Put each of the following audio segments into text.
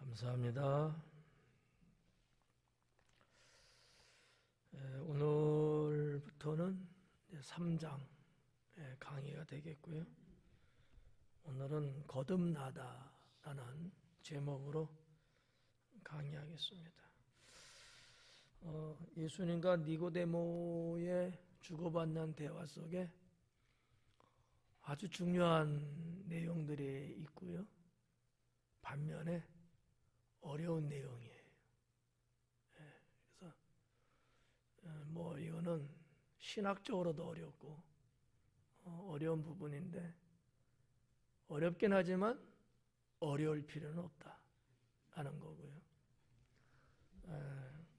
감사합니다. 오늘부터는 3장 강의가 되겠고요. 오늘은 거듭나다라는 제목으로 강의하겠습니다. 예수님과 니고데모의 주고받는 대화 속에 아주 중요한 내용들이 있고요. 반면에 어려운 내용이에요. 그래서 이거는 신학적으로도 어렵고 어려운 부분인데 어렵긴 하지만 어려울 필요는 없다 하는 거고요.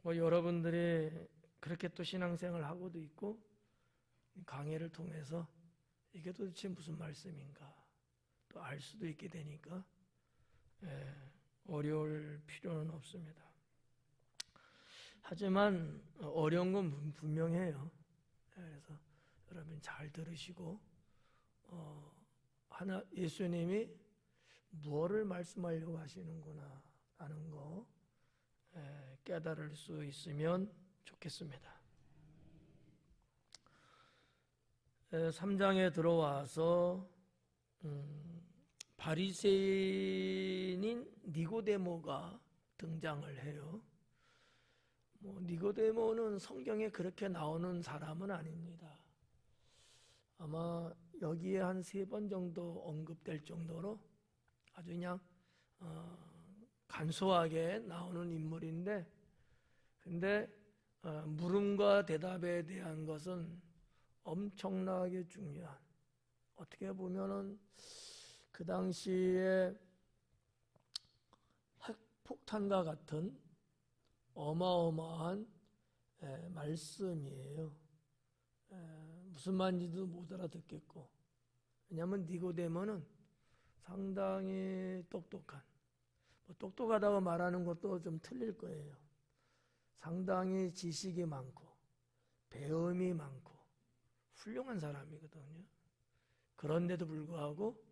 여러분들이 그렇게 또 신앙생활을 하고도 있고 강의를 통해서 이게 도대체 무슨 말씀인가 또 알 수도 있게 되니까 어려울 필요는 없습니다. 하지만 어려운 건 분명해요. 그래서 여러분 잘 들으시고 예수님이 무엇을 말씀하려고 하시는구나 라는 거 깨달을 수 있으면 좋겠습니다. 3장에 들어와서 바리새인인 니고데모가 등장을 해요. 니고데모는 성경에 그렇게 나오는 사람은 아닙니다. 아마 여기에 한 3번 정도 언급될 정도로 아주 그냥 간소하게 나오는 인물인데, 근데 물음과 대답에 대한 것은 엄청나게 중요한, 어떻게 보면은 그 당시에 핵폭탄과 같은 어마어마한 말씀이에요. 무슨 말인지도 못 알아듣겠고, 왜냐하면 니고데모는 상당히 똑똑한, 똑똑하다고 말하는 것도 좀 틀릴 거예요. 상당히 지식이 많고 배움이 많고 훌륭한 사람이거든요. 그런데도 불구하고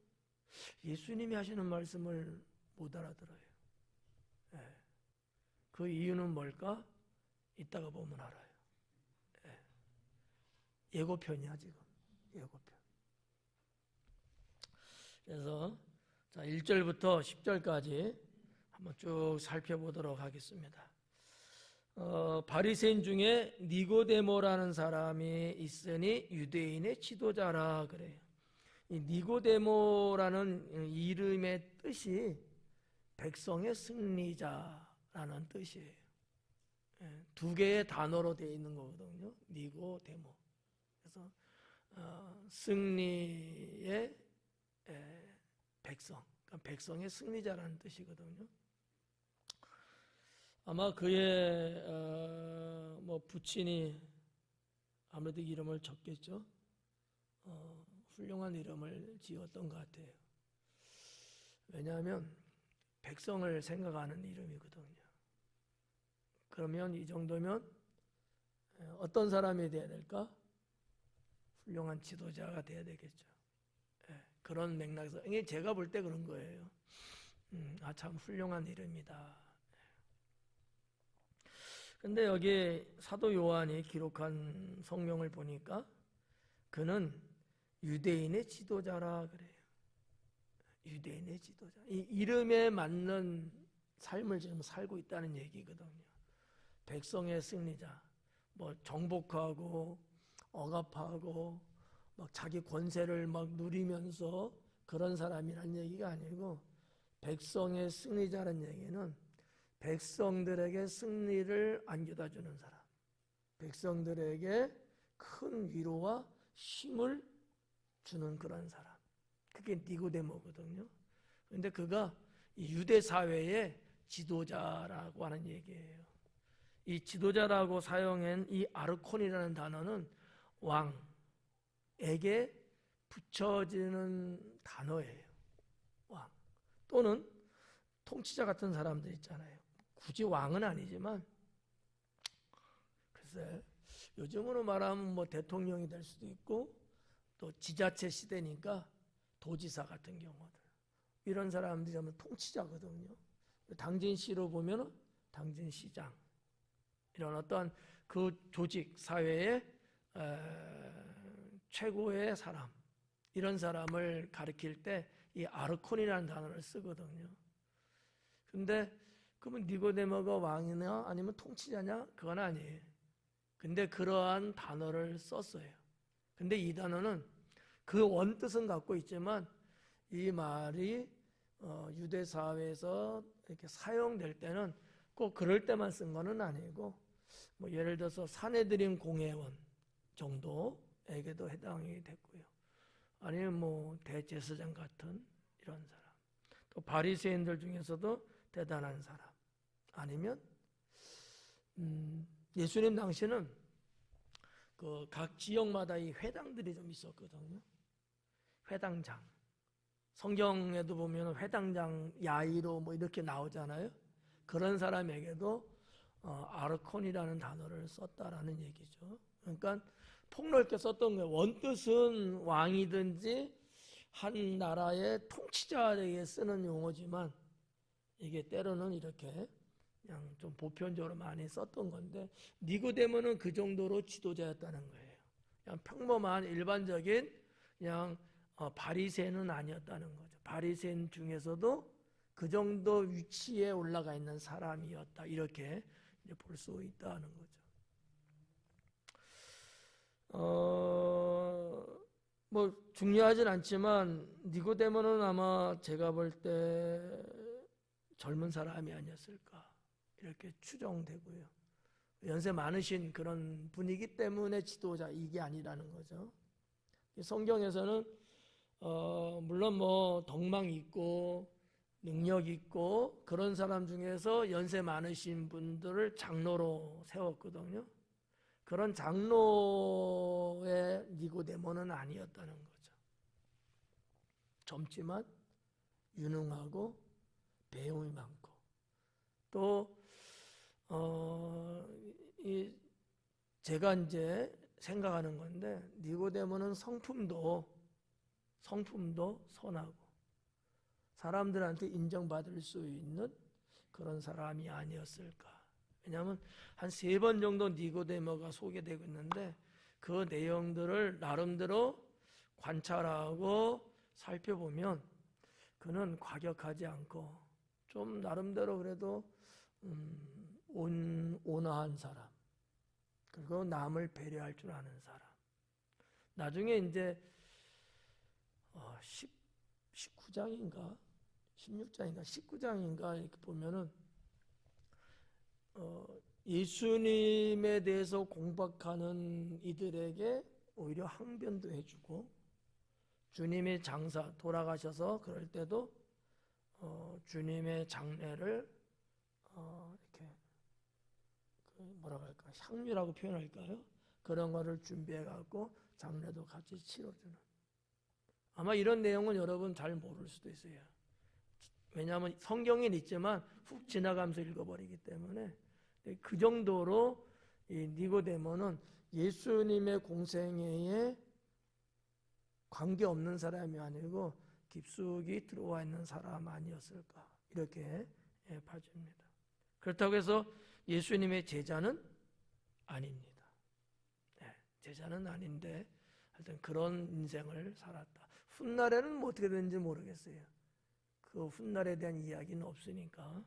예수님이 하시는 말씀을 못 알아들어요. 그 이유는 뭘까? 이따가 보면 알아요. 예고편이야 지금. 예고편. 그래서 1절부터 10절까지 한번 쭉 살펴보도록 하겠습니다. 바리새인 중에 니고데모라는 사람이 있으니 유대인의 지도자라 그래요. 이 니고데모라는 이름의 뜻이 백성의 승리자라는 뜻이에요. 2개의 단어로 되어 있는 거거든요. 니고데모. 그래서 승리의 백성, 그러니까 백성의 승리자라는 뜻이거든요. 아마 그의 부친이 아무래도 이름을 적겠죠. 훌륭한 이름을 지었던 것 같아요. 왜냐하면 백성을 생각하는 이름이거든요. 그러면 이 정도면 어떤 사람이 돼야 될까? 훌륭한 지도자가 돼야 되겠죠. 그런 맥락에서 이게 제가 볼 때 그런 거예요. 참 훌륭한 이름이다. 근데 여기 사도 요한이 기록한 성경을 보니까 그는 유대인의 지도자라 그래요. 유대인의 지도자. 이 이름에 맞는 삶을 지금 살고 있다는 얘기거든요. 백성의 승리자. 정복하고 억압하고 자기 권세를 누리면서 그런 사람이라는 얘기가 아니고, 백성의 승리자라는 얘기는 백성들에게 승리를 안겨다 주는 사람, 백성들에게 큰 위로와 힘을 주는 그런 사람, 그게 니고데모거든요. 그런데 그가 유대 사회의 지도자라고 하는 얘기예요. 이 지도자라고 사용한 이 아르콘이라는 단어는 왕에게 붙여지는 단어예요. 왕 또는 통치자 같은 사람들 있잖아요. 굳이 왕은 아니지만, 글쎄 요즘으로 말하면 대통령이 될 수도 있고, 또 지자체 시대니까 도지사 같은 경우들, 이런 사람들이 하면 통치자거든요. 당진시로 보면 당진시장, 이런 어떤 그 조직 사회의 최고의 사람, 이런 사람을 가리킬 때 이 아르콘이라는 단어를 쓰거든요. 근데 그러면 니고데모가 왕이냐 아니면 통치자냐? 그건 아니에요. 근데 그러한 단어를 썼어요. 근데 이 단어는 그 원뜻은 갖고 있지만 이 말이 유대 사회에서 이렇게 사용될 때는 꼭 그럴 때만 쓴 거는 아니고, 뭐 예를 들어서 사내드림 공회원 정도에게도 해당이 됐고요. 아니면 뭐 대제사장 같은 이런 사람, 또 바리새인들 중에서도 대단한 사람, 아니면 예수님 당시는 그 각 지역마다 이 회당들이 좀 있었거든요. 회당장. 성경에도 보면 회당장 야이로 뭐 이렇게 나오잖아요. 그런 사람에게도 아르콘이라는 단어를 썼다라는 얘기죠. 그러니까 폭넓게 썼던 거예요. 원뜻은 왕이든지 한 나라의 통치자에게 쓰는 용어지만 이게 때로는 이렇게 그냥 좀 보편적으로 많이 썼던 건데, 니고데모는 그 정도로 지도자였다는 거예요. 그냥 평범한 일반적인 그냥 바리새인은 아니었다는 거죠. 바리새인 중에서도 그 정도 위치에 올라가 있는 사람이었다, 이렇게 볼 수 있다는 거죠. 뭐 중요하진 않지만 니고데모는 아마 제가 볼 때 젊은 사람이 아니었을까 이렇게 추정되고요. 연세 많으신 그런 분이기 때문에 지도자, 이게 아니라는 거죠. 성경에서는 물론 뭐 덕망 있고 능력 있고 그런 사람 중에서 연세 많으신 분들을 장로로 세웠거든요. 그런 장로의 니고데모는 아니었다는 거죠. 젊지만 유능하고 배움이 많고, 또 제가 이제 생각하는 건데, 니고데모는 성품도 선하고 사람들한테 인정받을 수 있는 그런 사람이 아니었을까. 왜냐하면 한 3번 정도 니고데모가 소개되고 있는데 그 내용들을 나름대로 관찰하고 살펴보면 그는 과격하지 않고 좀 나름대로 그래도 온화한 사람, 그리고 남을 배려할 줄 아는 사람. 나중에 이제 19장인가 16장인가 19장인가 이렇게 보면은 예수님에 대해서 공박하는 이들에게 오히려 항변도 해주고, 주님의 장사 돌아가셔서 그럴 때도 주님의 장례를 이렇게 뭐라고 할까, 향유라고 표현할까요? 그런 거를 준비해 갖고 장례도 같이 치러주는. 아마 이런 내용은 여러분 잘 모를 수도 있어요. 왜냐하면 성경엔 있지만 훅 지나가면서 읽어버리기 때문에. 그 정도로 이 니고데모는 예수님의 공생애에 관계없는 사람이 아니고 깊숙이 들어와 있는 사람 아니었을까, 이렇게 봐집니다. 그렇다고 해서 예수님의 제자는 아닙니다. 제자는 아닌데 하여튼 그런 인생을 살았다. 훗날에는 뭐 어떻게 되는지 모르겠어요. 그 훗날에 대한 이야기는 없으니까.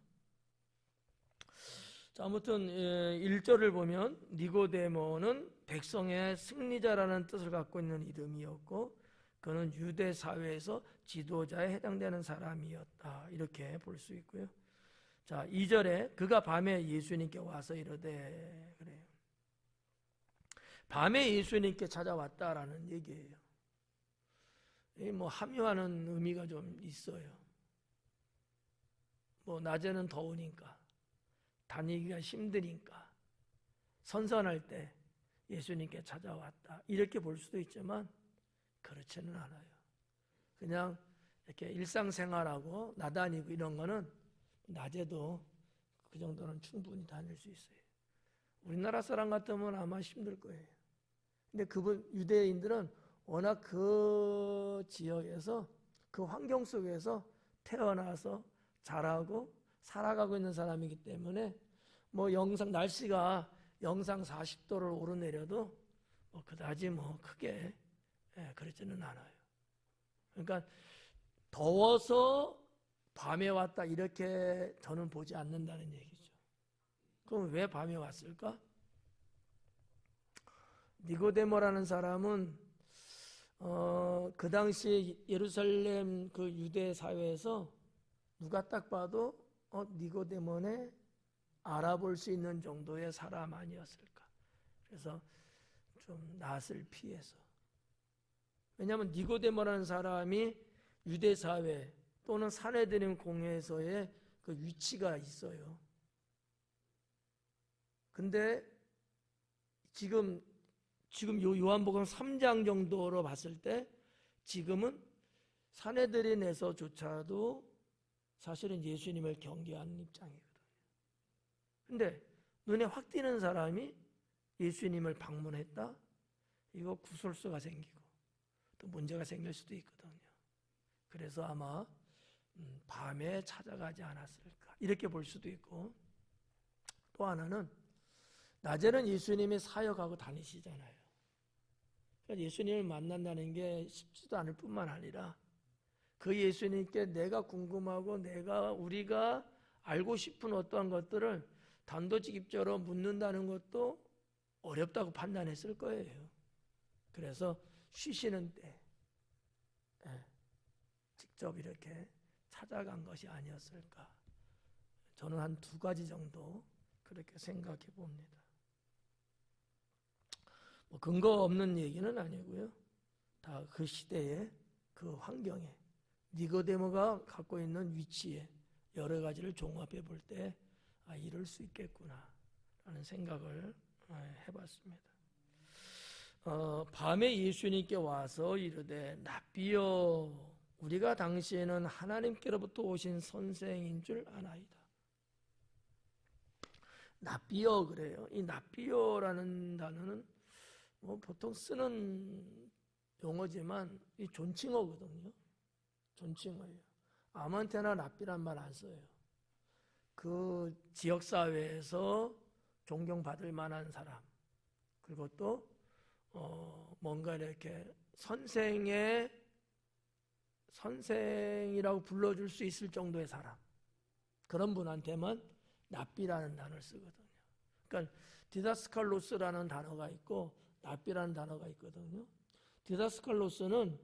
자, 아무튼 1절을 보면 니고데모는 백성의 승리자라는 뜻을 갖고 있는 이름이었고, 그는 유대 사회에서 지도자에 해당되는 사람이었다, 이렇게 볼 수 있고요. 자, 2절에 그가 밤에 예수님께 와서 이르되, 그래요. 밤에 예수님께 찾아왔다라는 얘기예요. 뭐 함유하는 의미가 좀 있어요. 뭐 낮에는 더우니까, 다니기가 힘드니까 선선할 때 예수님께 찾아왔다, 이렇게 볼 수도 있지만 그렇지는 않아요. 그냥 이렇게 일상생활하고 나다니고 이런 거는 낮에도 그 정도는 충분히 다닐 수 있어요. 우리나라 사람 같으면 아마 힘들 거예요. 근데 그분 유대인들은 워낙 그 지역에서 그 환경 속에서 태어나서 자라고 살아가고 있는 사람이기 때문에 뭐 날씨가 영상 40도를 오르내려도 그다지 크게 그렇지는 않아요. 그러니까 더워서 밤에 왔다 이렇게 저는 보지 않는다는 얘기죠. 그럼 왜 밤에 왔을까? 니고데모라는 사람은 그 당시에 예루살렘 그 유대 사회에서 누가 딱 봐도 니고데모네 알아볼 수 있는 정도의 사람 아니었을까. 그래서 좀 낯을 피해서. 왜냐하면 니고데모라는 사람이 유대 사회 또는 산헤드린 공회에서의 그 위치가 있어요. 근데 지금 요한복음 3장 정도로 봤을 때 지금은 산헤드린에서조차도 사실은 예수님을 경계하는 입장이거든요. 근데 눈에 확 띄는 사람이 예수님을 방문했다? 이거 구설수가 생기고 또 문제가 생길 수도 있거든요. 그래서 아마 밤에 찾아가지 않았을까 이렇게 볼 수도 있고, 또 하나는 낮에는 예수님이 사역하고 다니시잖아요. 그러니까 예수님을 만난다는 게 쉽지도 않을 뿐만 아니라 그 예수님께 내가 궁금하고 우리가 알고 싶은 어떠한 것들을 단도직입적으로 묻는다는 것도 어렵다고 판단했을 거예요. 그래서 쉬시는 때 직접 이렇게 찾아간 것이 아니었을까. 저는 한 2가지 정도 그렇게 생각해 봅니다. 근거 없는 얘기는 아니고요. 다 그 시대에 그 환경에 니고데모가 갖고 있는 위치에 여러 가지를 종합해 볼 때 이럴 수 있겠구나 라는 생각을 해봤습니다. 밤에 예수님께 와서 이르되 랍비여 우리가 당시에는 하나님께로부터 오신 선생인 줄 아나이다. 랍비여 그래요. 이 랍비여라는 단어는 보통 쓰는 용어지만 이 존칭어거든요. 존칭어예요. 아무한테나 랍비란 말 안 써요. 그 지역사회에서 존경받을 만한 사람, 그리고 또 뭔가 이렇게 선생이라고 불러줄 수 있을 정도의 사람, 그런 분한테만 랍비라는 단어를 쓰거든요. 그러니까 디다스칼로스라는 단어가 있고 랍비라는 단어가 있거든요. 디다스칼로스는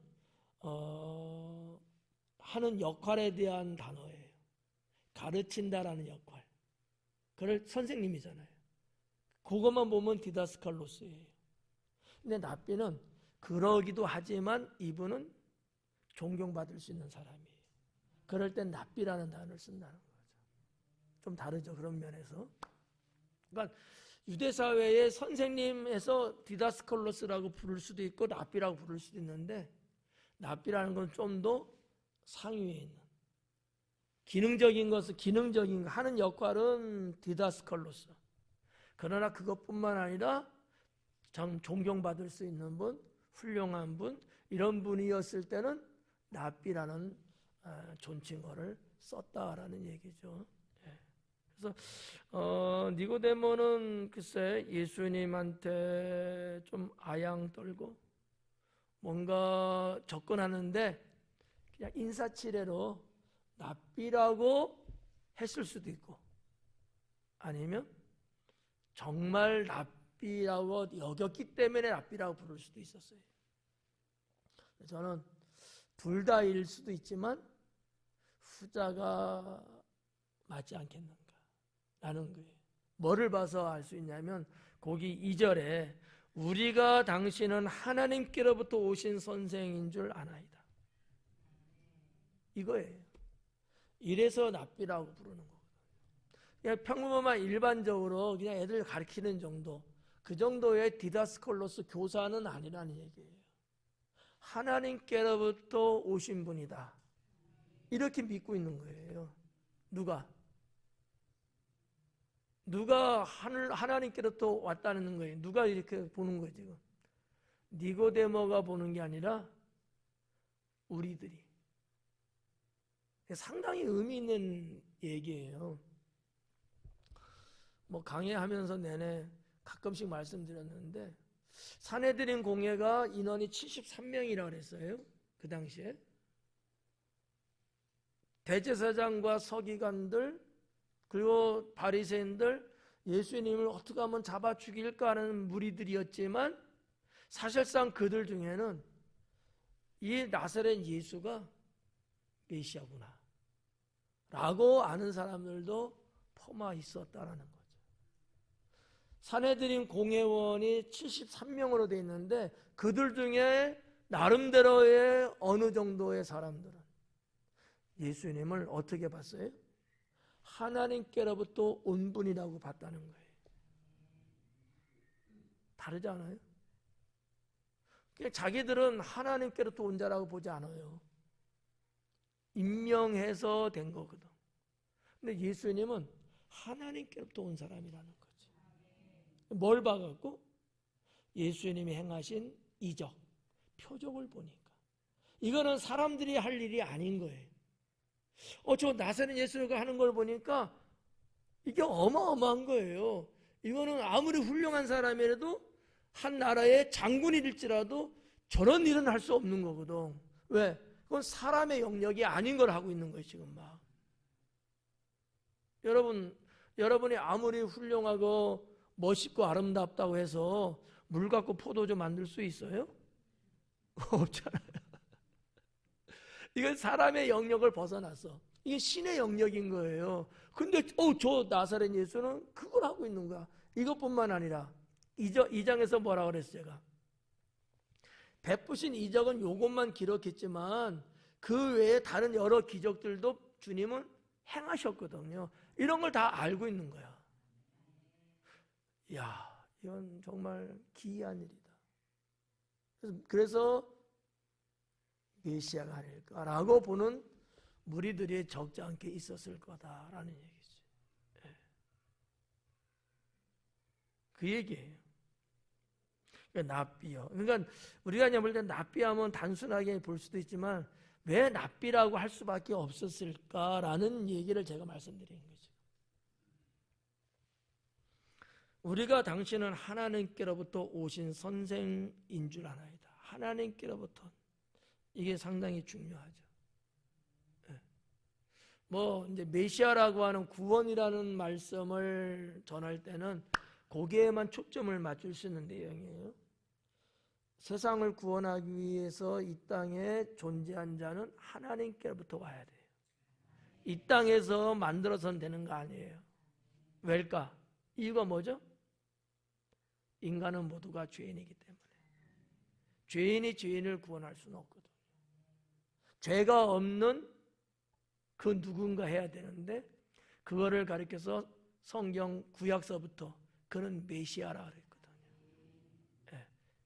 하는 역할에 대한 단어예요. 가르친다라는 역할. 그걸 선생님이잖아요. 그것만 보면 디다스칼로스예요. 근데 랍비는 그러기도 하지만 이분은 존경받을 수 있는 사람이에요. 그럴 땐 랍비라는 단어를 쓴다는 거죠. 좀 다르죠, 그런 면에서. 그러니까 유대사회의 선생님에서 디다스칼로스라고 부를 수도 있고 랍비라고 부를 수도 있는데, 랍비라는 건 좀 더 상위에 있는 기능적인 거 하는 역할은 디다스칼로스. 그러나 그것뿐만 아니라 참 존경받을 수 있는 분, 훌륭한 분, 이런 분이었을 때는 랍비라는 존칭어를 썼다라는 얘기죠. 그래서 니고데모는 글쎄 예수님한테 좀 아양 떨고 뭔가 접근하는데 그냥 인사치레로 랍비라고 했을 수도 있고, 아니면 정말 랍비라고 여겼기 때문에 랍비라고 부를 수도 있었어요. 저는 둘 다일 수도 있지만 후자가 맞지 않겠는가 라는 거예요. 뭐를 봐서 알 수 있냐면 거기 2절에 우리가 당신은 하나님께로부터 오신 선생인 줄 아나이다, 이거예요. 이래서 랍비라고 부르는 거거든요. 그냥 평범한 일반적으로 그냥 애들 가르치는 정도, 그 정도의 디다스콜로스 교사는 아니라는 얘기예요. 하나님께로부터 오신 분이다, 이렇게 믿고 있는 거예요. 누가 하나님께로부터 왔다는 거예요. 누가 이렇게 보는 거예요 지금? 니고데모가 보는 게 아니라 우리들이. 상당히 의미 있는 얘기예요. 뭐 강해하면서 내내 가끔씩 말씀드렸는데 산헤드린 공회가 인원이 73명이라 그랬어요. 그 당시에. 대제사장과 서기관들 그리고 바리새인들 예수님을 어떻게 하면 잡아 죽일까 하는 무리들이었지만 사실상 그들 중에는 이 나사렛 예수가 메시아구나 라고 아는 사람들도 포마 있었다라는 거죠. 산헤드린 공회원이 73명으로 되어 있는데 그들 중에 나름대로의 어느 정도의 사람들은 예수님을 어떻게 봤어요? 하나님께로부터 온 분이라고 봤다는 거예요. 다르지 않아요? 그냥 자기들은 하나님께로부터 온 자라고 보지 않아요. 임명해서 된 거거든. 근데 예수님은 하나님께로부터 온 사람이라는 거지. 뭘 봐갖고? 예수님이 행하신 이적, 표적을 보니까. 이거는 사람들이 할 일이 아닌 거예요. 저 나사렛 예수가 하는 걸 보니까 이게 어마어마한 거예요. 이거는 아무리 훌륭한 사람이라도 한 나라의 장군일지라도 저런 일은 할 수 없는 거거든. 왜? 그건 사람의 영역이 아닌 걸 하고 있는 거예요, 지금 막. 여러분이 아무리 훌륭하고 멋있고 아름답다고 해서 물 갖고 포도주 만들 수 있어요? 없잖아요. 이건 사람의 영역을 벗어났어. 이게 신의 영역인 거예요. 근데 저 나사렛 예수는 그걸 하고 있는 거야. 이것뿐만 아니라 2장에서 뭐라 그랬어요? 제가 베푸신 이적은 요것만 기록했지만 그 외에 다른 여러 기적들도 주님은 행하셨거든요. 이런 걸 다 알고 있는 거야. 이야, 이건 정말 기이한 일이다. 그래서 메시아가 아닐까라고 보는 무리들이 적지 않게 있었을 거다라는 얘기죠. 그 얘기예요. 납비요. 그러니까 우리가 그냥 볼 때 납비하면 단순하게 볼 수도 있지만 왜 납비라고 할 수밖에 없었을까라는 얘기를 제가 말씀드리는 거죠. 우리가 당신은 하나님께로부터 오신 선생인 줄 아나이다. 하나님께로부터. 이게 상당히 중요하죠. 이제 메시아라고 하는 구원이라는 말씀을 전할 때는 거기에만 초점을 맞출 수 있는 내용이에요. 세상을 구원하기 위해서 이 땅에 존재한 자는 하나님께로부터 와야 돼요. 이 땅에서 만들어서는 되는 거 아니에요. 왜일까? 이유가 뭐죠? 인간은 모두가 죄인이기 때문에. 죄인이 죄인을 구원할 수는 없거든요. 죄가 없는 그 누군가 해야 되는데 그거를 가리켜서 성경 구약서부터 그는 메시아라 그랬거든요.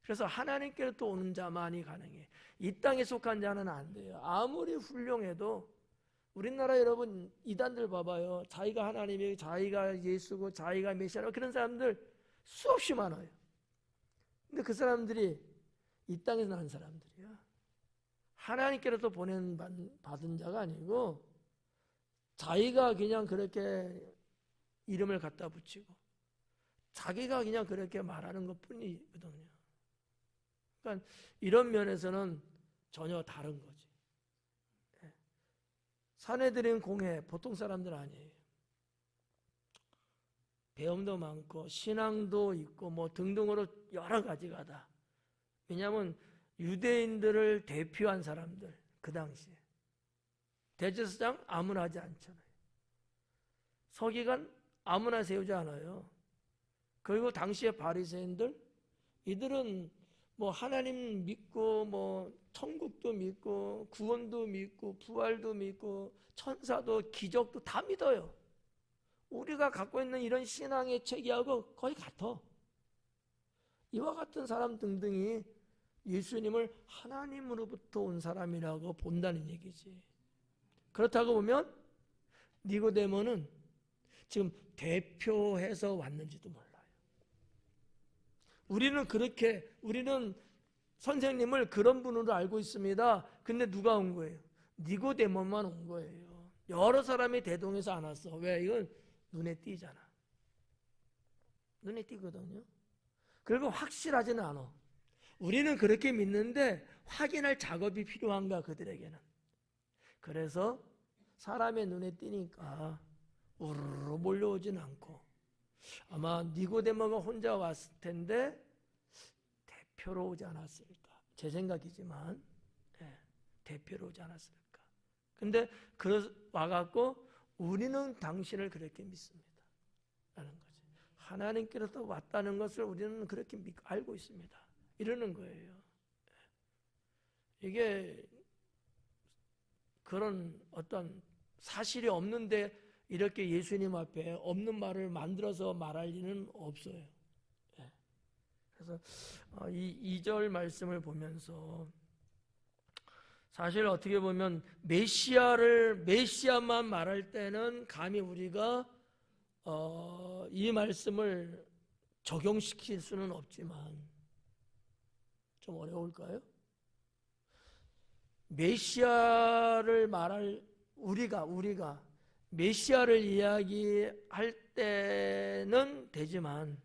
그래서 하나님께로부터 오는 자만이 가능해. 이 땅에 속한 자는 안 돼요. 아무리 훌륭해도 우리나라 여러분 이단들 봐봐요. 자기가 하나님이고 자기가 예수고 자기가 메시아라고 그런 사람들 수없이 많아요. 근데 그 사람들이 이 땅에서 난 사람들이야. 하나님께로부터 받은 자가 아니고 자기가 그냥 그렇게 이름을 갖다 붙이고 자기가 그냥 그렇게 말하는 것뿐이거든요. 그러니까 이런 면에서는 전혀 다른 거지. 산헤드린 공회 보통 사람들 아니에요. 배움도 많고 신앙도 있고 뭐 등등으로 여러 가지가 다. 왜냐하면 유대인들을 대표한 사람들 그 당시에 대제사장 아무나 하지 않잖아요. 서기관 아무나 세우지 않아요. 그리고 당시의 바리새인들 이들은 뭐 하나님 믿고 뭐 천국도 믿고 구원도 믿고 부활도 믿고 천사도 기적도 다 믿어요. 우리가 갖고 있는 이런 신앙의 체계하고 거의 같아. 이와 같은 사람 등등이 예수님을 하나님으로부터 온 사람이라고 본다는 얘기지. 그렇다고 보면 니고데모는 지금 대표해서 왔는지도 몰라요. 우리는 선생님을 그런 분으로 알고 있습니다. 근데 누가 온 거예요? 니고데모만 온 거예요. 여러 사람이 대동해서 안 왔어. 왜? 이건 눈에 띄잖아. 눈에 띄거든요. 그리고 확실하지는 않아. 우리는 그렇게 믿는데 확인할 작업이 필요한 거야, 그들에게는. 그래서 사람의 눈에 띄니까 우르르 몰려오진 않고, 아마 니고데모가 혼자 왔을 텐데 대표로 오지 않았을까. 제 생각이지만 대표로 오지 않았을까. 근데 와갖고 우리는 당신을 그렇게 믿습니다 라는 거지. 하나님께로부터 왔다는 것을 우리는 그렇게 알고 있습니다 이러는 거예요. 이게 그런 어떤 사실이 없는데 이렇게 예수님 앞에 없는 말을 만들어서 말할 리는 없어요. 그래서 이 2절 말씀을 보면서 사실 어떻게 보면 메시아만 말할 때는 감히 우리가 이 말씀을 적용시킬 수는 없지만 좀 어려울까요? 메시아를 말할 우리가 메시아를 이야기할 때는 되지만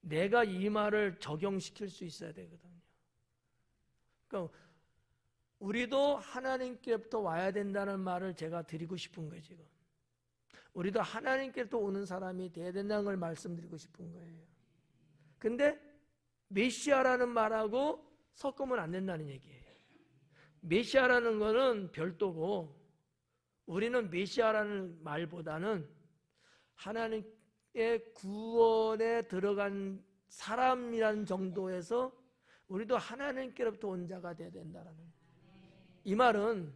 내가 이 말을 적용시킬 수 있어야 되거든요. 그러니까 우리도 하나님께로부터 와야 된다는 말을 제가 드리고 싶은 거예요. 지금 우리도 하나님께로부터 오는 사람이 돼야 된다는 걸 말씀드리고 싶은 거예요. 근데 메시아라는 말하고 섞으면 안 된다는 얘기예요. 메시아라는 거는 별도고 우리는 메시아라는 말보다는 하나님의 구원에 들어간 사람이라는 정도에서 우리도 하나님께로부터 온 자가 돼야 된다는 이 말은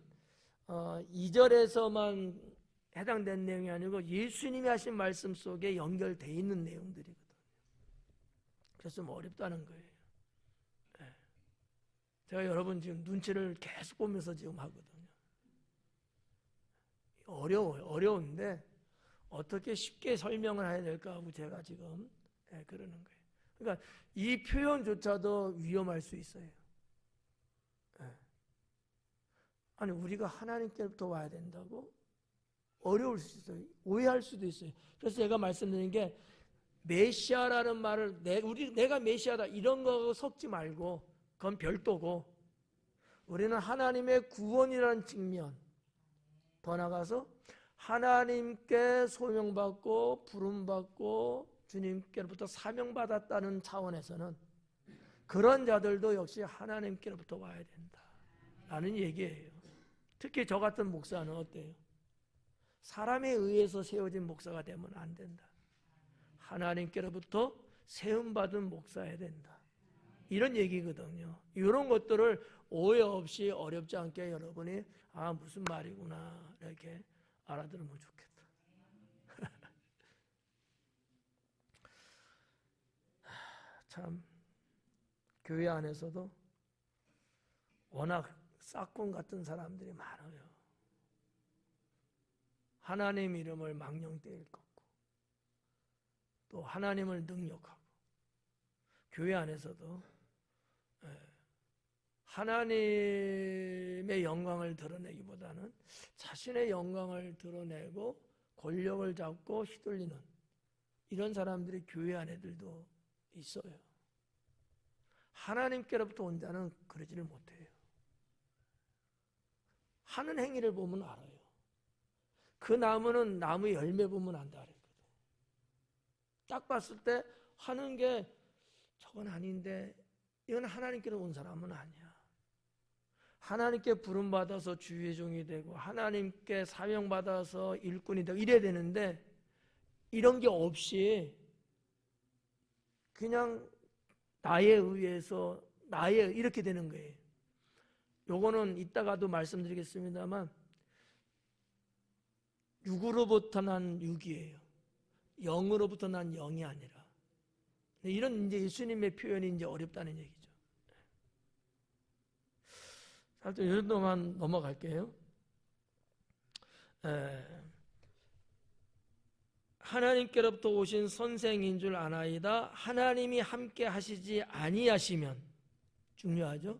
2절에서만 해당된 내용이 아니고 예수님이 하신 말씀 속에 연결되어 있는 내용들이거든요. 그래서 좀 어렵다는 거예요. 제가 여러분 지금 눈치를 계속 보면서 지금 하거든요. 어려운데 어떻게 쉽게 설명을 해야 될까 하고 제가 지금 그러는 거예요. 그러니까 이 표현조차도 위험할 수 있어요. 아니 우리가 하나님께로부터 와야 된다고? 어려울 수 있어요. 오해할 수도 있어요. 그래서 제가 말씀드린 게 메시아라는 말을 내가 메시아다 이런 거 섞지 말고 그건 별도고 우리는 하나님의 구원이라는 측면 더 나가서 하나님께 소명받고 부름받고 주님께로부터 사명받았다는 차원에서는 그런 자들도 역시 하나님께로부터 와야 된다라는 얘기예요. 특히 저 같은 목사는 어때요? 사람에 의해서 세워진 목사가 되면 안 된다. 하나님께로부터 세움받은 목사여야 된다. 이런 얘기거든요. 이런 것들을 오해 없이 어렵지 않게 여러분이 무슨 말이구나 이렇게 알아들으면 좋겠다. 참 교회 안에서도 워낙 싹군 같은 사람들이 많아요. 하나님 이름을 망령되이 일컫고 또 하나님을 능욕하고 교회 안에서도 하나님의 영광을 드러내기보다는 자신의 영광을 드러내고 권력을 잡고 휘둘리는 이런 사람들이 교회 안에들도 있어요. 하나님께로부터 온 자는 그러지를 못해요. 하는 행위를 보면 알아요. 그 나무는 나무 열매 보면 안다 그랬거든. 딱 봤을 때 하는 게 저건 아닌데 이건 하나님께로 온 사람은 아니야. 하나님께 부름받아서 주의 종이 되고 하나님께 사명받아서 일꾼이 되고 이래야 되는데 이런 게 없이 그냥 나에 의해서 이렇게 되는 거예요. 요거는 이따가도 말씀드리겠습니다만 육으로부터 난 육이에요. 영으로부터 난 영이 아니라. 이런 이제 예수님의 표현이 이제 어렵다는 얘기죠. 살짝 이 정도만 넘어갈게요. 하나님께로부터 오신 선생인 줄 아나이다. 하나님이 함께 하시지 아니하시면 중요하죠.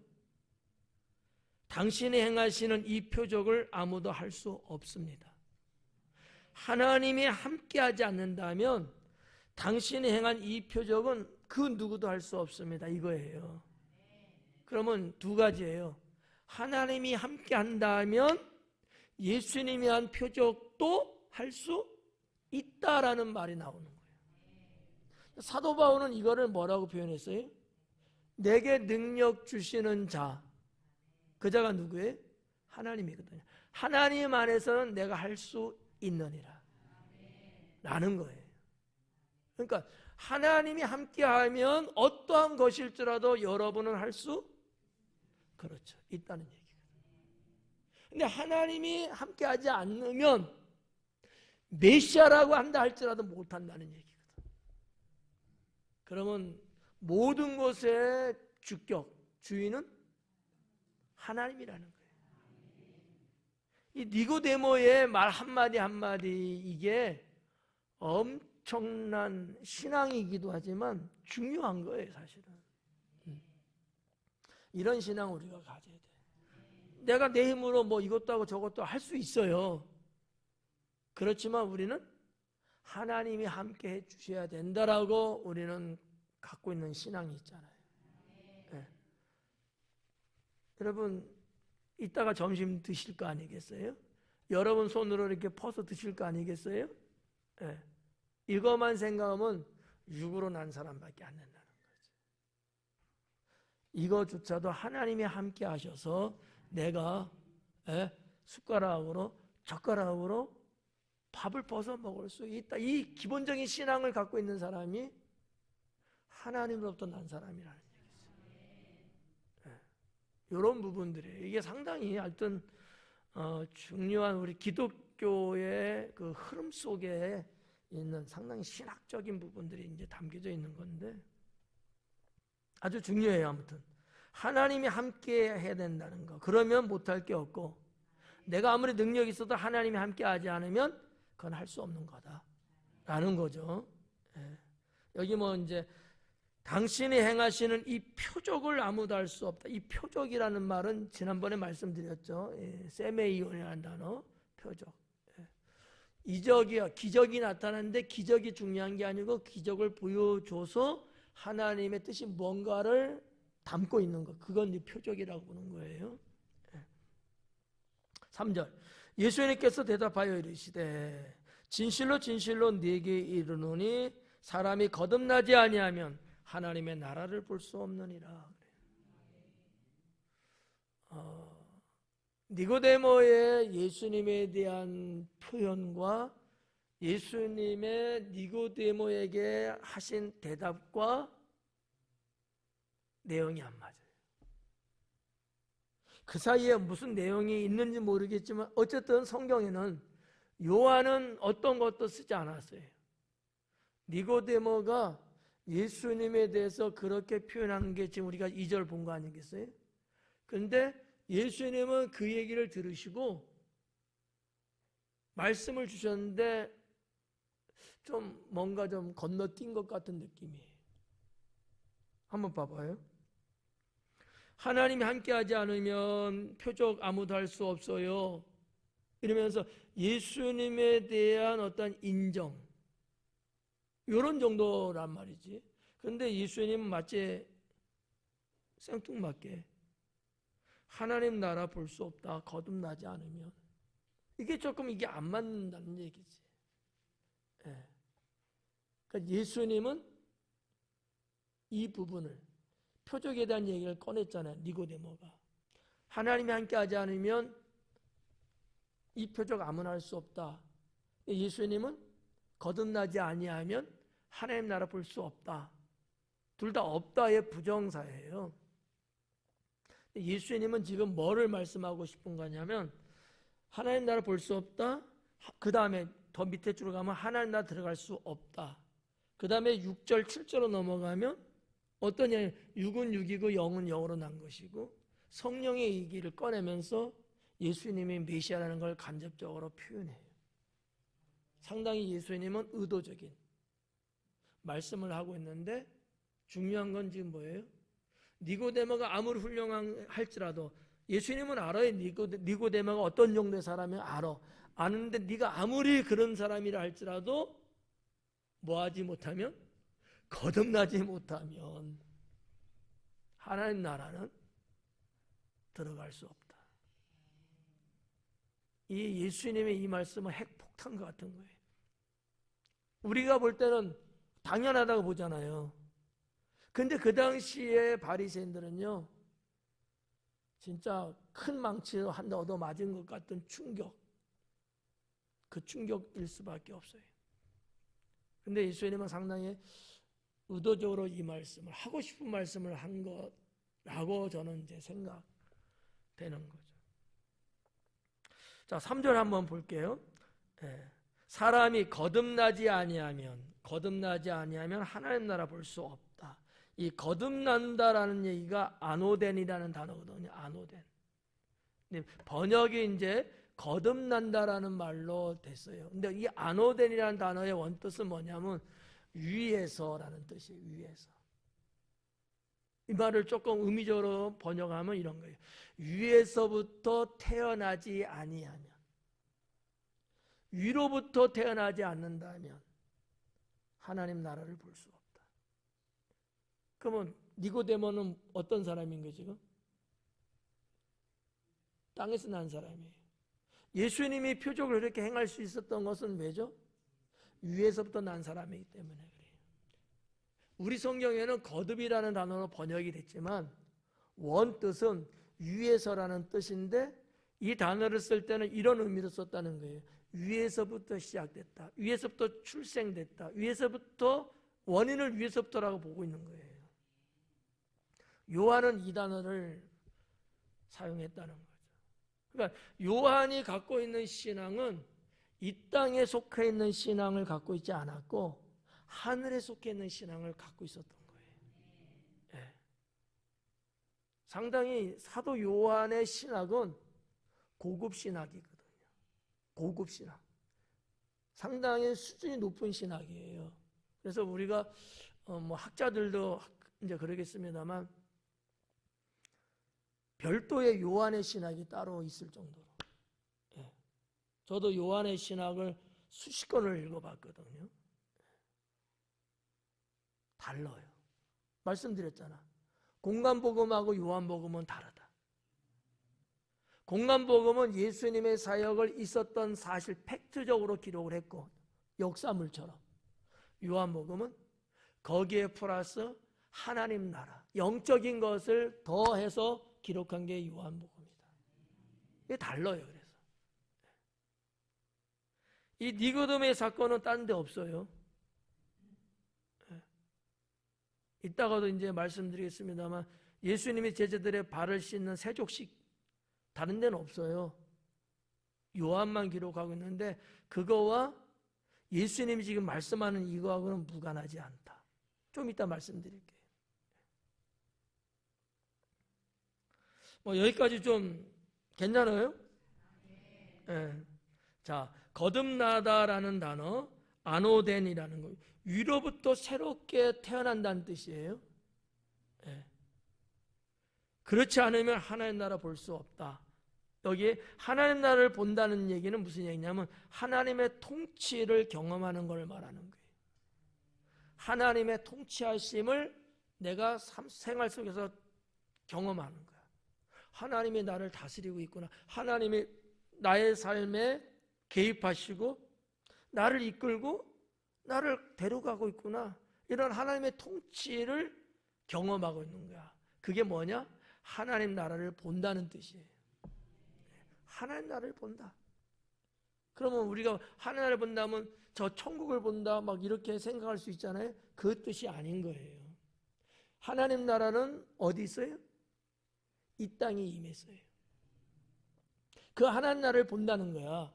당신이 행하시는 이 표적을 아무도 할 수 없습니다. 하나님이 함께하지 않는다면 당신이 행한 이 표적은 그 누구도 할 수 없습니다. 이거예요. 그러면 두 가지예요. 하나님이 함께한다면 예수님이 한 표적도 할 수 있다라는 말이 나오는 거예요. 사도 바울은 이거를 뭐라고 표현했어요? 내게 능력 주시는 자, 그 자가 누구예요? 하나님이거든요. 하나님 안에서는 내가 할 수 있느니라 라는 거예요. 그러니까 하나님이 함께하면 어떠한 것일지라도 여러분은 할 수 그렇죠. 있다는 얘기거든요. 근데 하나님이 함께하지 않으면 메시아라고 한다 할지라도 못한다는 얘기거든. 그러면 모든 것의 주격, 주인은 하나님이라는 거예요. 이 니고데모의 말 한마디 한마디 이게 엄청난 신앙이기도 하지만 중요한 거예요, 사실은. 이런 신앙 우리가 가져야 돼. 내가 내 힘으로 뭐 이것도 하고 저것도 할 수 있어요. 그렇지만 우리는 하나님이 함께 해 주셔야 된다라고 우리는 갖고 있는 신앙이 있잖아요. 네. 여러분 이따가 점심 드실 거 아니겠어요? 여러분 손으로 이렇게 퍼서 드실 거 아니겠어요? 네. 이것만 생각하면 육으로 난 사람밖에 안 된다는 거죠. 이거조차도 하나님이 함께 하셔서 내가 숟가락으로 젓가락으로 밥을 벗어 먹을 수 있다. 이 기본적인 신앙을 갖고 있는 사람이 하나님으로부터 난 사람이라는 얘기죠. 이런 부분들이 이게 상당히 하여튼 중요한 우리 기독교의 그 흐름 속에 있는 상당히 신학적인 부분들이 이제 담겨져 있는 건데 아주 중요해요. 아무튼 하나님이 함께 해야 된다는 거. 그러면 못할 게 없고 내가 아무리 능력이 있어도 하나님이 함께 하지 않으면 그건 할 수 없는 거다라는 거죠. 여기 뭐 이제 당신이 행하시는 이 표적을 아무도 할 수 없다. 이 표적이라는 말은 지난번에 말씀드렸죠. 세메이온이라는 단어, 표적. 이적이요, 기적이 나타났는데 기적이 중요한 게 아니고 기적을 보여줘서 하나님의 뜻이 뭔가를 담고 있는 것, 그건 이제 표적이라고 보는 거예요. 3절 예수님께서 대답하여 이르시되 진실로 진실로 네게 이르노니 사람이 거듭나지 아니하면 하나님의 나라를 볼 수 없느니라. 니고데모의 예수님에 대한 표현과 예수님의 니고데모에게 하신 대답과 내용이 안 맞아요. 그 사이에 무슨 내용이 있는지 모르겠지만 어쨌든 성경에는 요한은 어떤 것도 쓰지 않았어요. 니고데모가 예수님에 대해서 그렇게 표현한 게 지금 우리가 2절 본 거 아니겠어요? 그런데 예수님은 그 얘기를 들으시고 말씀을 주셨는데 좀 뭔가 좀 건너뛴 것 같은 느낌이에요. 한번 봐봐요. 하나님이 함께하지 않으면 표적 아무도 할 수 없어요. 이러면서 예수님에 대한 어떤 인정, 이런 정도란 말이지. 그런데 예수님은 마치 생뚱맞게 하나님 나라 볼 수 없다, 거듭나지 않으면. 이게 조금 이게 안 맞는다는 얘기지. 그러니까 예수님은 이 부분을 표적에 대한 얘기를 꺼냈잖아요. 니고데모가 하나님이 함께하지 않으면 이 표적 아무나 할 수 없다. 예수님은 거듭나지 아니하면 하나님 나라 볼 수 없다. 둘 다 없다의 부정사예요. 예수님은 지금 뭐를 말씀하고 싶은 거냐면 하나님 나라 볼 수 없다. 그 다음에 더 밑에 줄로 가면 하나님 나라 들어갈 수 없다. 그 다음에 6절 7절로 넘어가면 어떠냐, 육은 육이고 영은 영으로 난 것이고 성령의 얘기를 꺼내면서 예수님이 메시아라는 걸 간접적으로 표현해요. 상당히 예수님은 의도적인 말씀을 하고 있는데 중요한 건 지금 뭐예요? 니고데모가 아무리 훌륭할지라도 예수님은 알아요. 니고데모가 어떤 정도의 사람이 아는데 네가 아무리 그런 사람이라 할지라도 뭐하지 못하면, 거듭나지 못하면 하나님 나라는 들어갈 수 없다. 이 예수님의 이 말씀은 핵폭탄 같은 거예요. 우리가 볼 때는 당연하다고 보잖아요. 근데 그 당시에 바리새인들은요, 진짜 큰 망치로 한 대 얻어 맞은 것 같은 충격, 그 충격일 수밖에 없어요. 근데 예수님은 상당히 의도적으로 이 말씀을, 하고 싶은 말씀을 한 거라고 저는 이제 생각되는 거죠. 자, 3절 한번 볼게요. 사람이 거듭나지 아니하면 하나님 나라 볼 수 없다. 이 거듭난다라는 얘기가 아노덴이라는 단어거든요. 아노덴. 번역이 이제 거듭난다라는 말로 됐어요. 근데 이 아노덴이라는 단어의 원뜻은 뭐냐면 위에서라는 뜻이에요. 위에서. 이 말을 조금 의미적으로 번역하면 이런 거예요. 위에서부터 태어나지 아니하면, 위로부터 태어나지 않는다면 하나님 나라를 볼 수 없다. 그러면 니고데모는 어떤 사람인 거예요 지금? 땅에서 난 사람이에요. 예수님이 표적을 이렇게 행할 수 있었던 것은 왜죠? 위에서부터 난 사람이기 때문에 그래요. 우리 성경에는 거듭이라는 단어로 번역이 됐지만 원뜻은 위에서라는 뜻인데, 이 단어를 쓸 때는 이런 의미로 썼다는 거예요. 위에서부터 시작됐다. 위에서부터 출생됐다. 위에서부터, 원인을 위에서부터라고 보고 있는 거예요. 요한은 이 단어를 사용했다는 거죠. 그러니까 요한이 갖고 있는 신앙은 이 땅에 속해 있는 신앙을 갖고 있지 않았고 하늘에 속해 있는 신앙을 갖고 있었던 거예요. 네. 상당히 사도 요한의 신학은 고급 신학이거든요. 고급 신학. 상당히 수준이 높은 신학이에요. 그래서 우리가 뭐 학자들도 이제 그러겠습니다만 별도의 요한의 신학이 따로 있을 정도로. 예. 저도 요한의 신학을 수십 권을 읽어봤거든요. 달라요. 말씀드렸잖아. 공간복음하고 요한복음은 다르다. 공간복음은 예수님의 사역을 있었던 사실 팩트적으로 기록을 했고 역사물처럼, 요한복음은 거기에 플러스 하나님 나라, 영적인 것을 더해서 기록한 게 요한복음이다. 이게 달라요. 그래서 이 니고데모의 사건은 딴 데 없어요. 이따가도 이제 말씀드리겠습니다만 예수님이 제자들의 발을 씻는 세족식 다른 데는 없어요. 요한만 기록하고 있는데 그거와 예수님이 지금 말씀하는 이거하고는 무관하지 않다. 좀 이따 말씀드릴게요. 뭐 여기까지 좀 괜찮아요? 네. 자, 거듭나다라는 단어, 아노덴이라는 거, 위로부터 새롭게 태어난다는 뜻이에요. 네. 그렇지 않으면 하나님 나라 볼 수 없다. 여기 하나님 나라를 본다는 얘기는 무슨 얘기냐면 하나님의 통치를 경험하는 걸 말하는 거예요. 하나님의 통치하심을 내가 생활 속에서 경험하는 거야. 하나님이 나를 다스리고 있구나. 하나님이 나의 삶에 개입하시고 나를 이끌고 나를 데려가고 있구나. 이런 하나님의 통치를 경험하고 있는 거야. 그게 뭐냐? 하나님 나라를 본다는 뜻이에요. 하나님 나라를 본다. 그러면 우리가 하나님 나라를 본다면 저 천국을 본다 막 이렇게 생각할 수 있잖아요. 그 뜻이 아닌 거예요. 하나님 나라는 어디 있어요? 이 땅에 임했어요. 그 하나님 나라를 본다는 거야.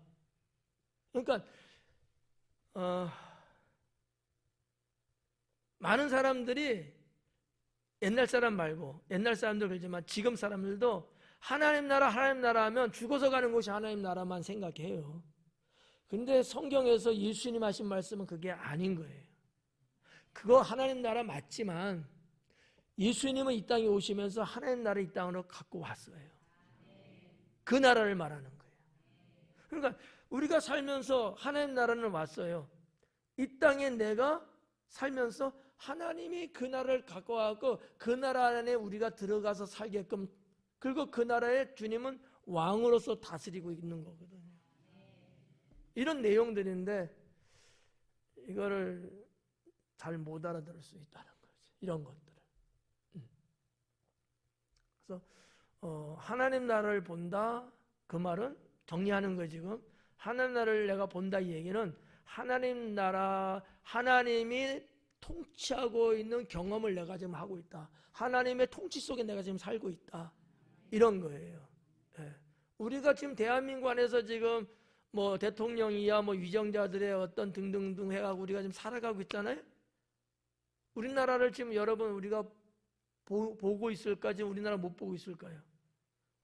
그러니까 많은 사람들이 옛날 사람 말고 옛날 사람들 그러지만 지금 사람들도 하나님 나라 하면 죽어서 가는 곳이 하나님 나라만 생각해요. 근데 성경에서 예수님 하신 말씀은 그게 아닌 거예요. 그거 하나님 나라 맞지만 예수님은 이 땅에 오시면서 하나님 나라 이 땅으로 갖고 왔어요. 그 나라를 말하는 거예요. 그러니까 우리가 살면서 하나님 나라는 왔어요. 이 땅에 내가 살면서 하나님이 그 나라를 갖고 와서 그 나라 안에 우리가 들어가서 살게끔, 그리고 그 나라에 주님은 왕으로서 다스리고 있는 거거든요. 이런 내용들인데 이거를 잘 못 알아들을 수 있다는 거죠. 이런 것들을. 그래서 하나님 나라를 본다, 그 말은 정리하는 거예요. 지금 하나님 나라를 내가 본다 이 얘기는 하나님 나라, 하나님이 통치하고 있는 경험을 내가 지금 하고 있다. 하나님의 통치 속에 내가 지금 살고 있다. 이런 거예요. 예. 우리가 지금 대한민국 안에서 지금 뭐 대통령이야 뭐 위정자들의 어떤 등등등 해가지고 우리가 지금 살아가고 있잖아요. 우리나라를 지금 여러분 우리가 보고 있을까? 지금 우리나라 못 보고 있을까요?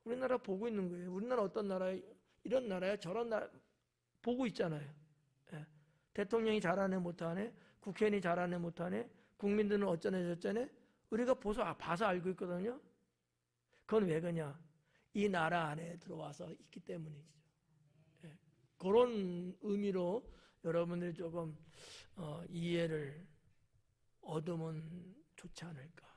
우리나라 보고 있는 거예요. 우리나라 어떤 나라에, 이런 나라야 저런 나라 보고 있잖아요. 예. 대통령이 잘하네 못하네, 국회의원이 잘하네 못하네, 국민들은 어쩌네 저쩌네, 우리가 봐서 알고 있거든요. 그건 왜 그러냐? 이 나라 안에 들어와서 있기 때문이죠. 예. 그런 의미로 여러분들이 조금 이해를 얻으면 좋지 않을까.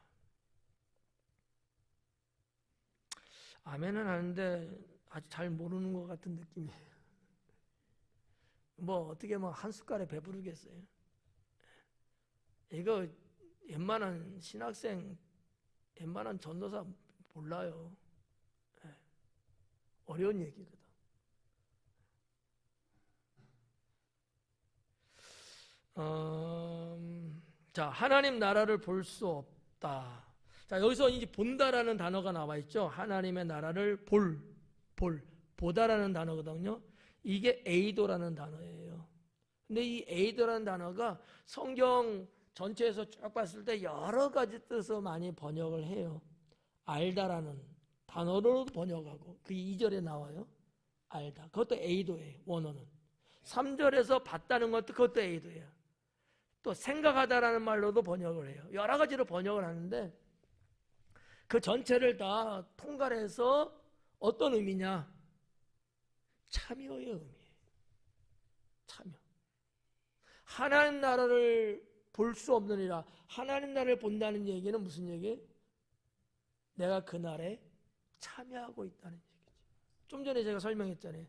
아멘은 하는데 아직 잘 모르는 것 같은 느낌이에요. 뭐 어떻게 뭐 한 숟갈에 배부르겠어요. 이거 웬만한 신학생, 웬만한 전도사 몰라요. 어려운 얘기거든. 자, 하나님 나라를 볼 수 없다. 자, 여기서 이제 본다라는 단어가 나와 있죠. 하나님의 나라를 보다라는 단어거든요. 이게 에이도라는 단어예요. 근데 이 에이도라는 단어가 성경 전체에서 쭉 봤을 때 여러 가지 뜻으로 많이 번역을 해요. 알다라는 단어로 번역하고 그 2절에 나와요. 알다. 그것도 에이도예요. 원어는. 3절에서 봤다는 것도 그것도 에이도예요. 또 생각하다라는 말로도 번역을 해요. 여러 가지로 번역을 하는데 그 전체를 다 통괄해서 어떤 의미냐? 참여의 의미예요. 참여. 하나님 나라를 볼 수 없느니라. 하나님 나라를 본다는 얘기는 무슨 얘기예요? 내가 그 나라에 참여하고 있다는 얘기죠. 좀 전에 제가 설명했잖아요.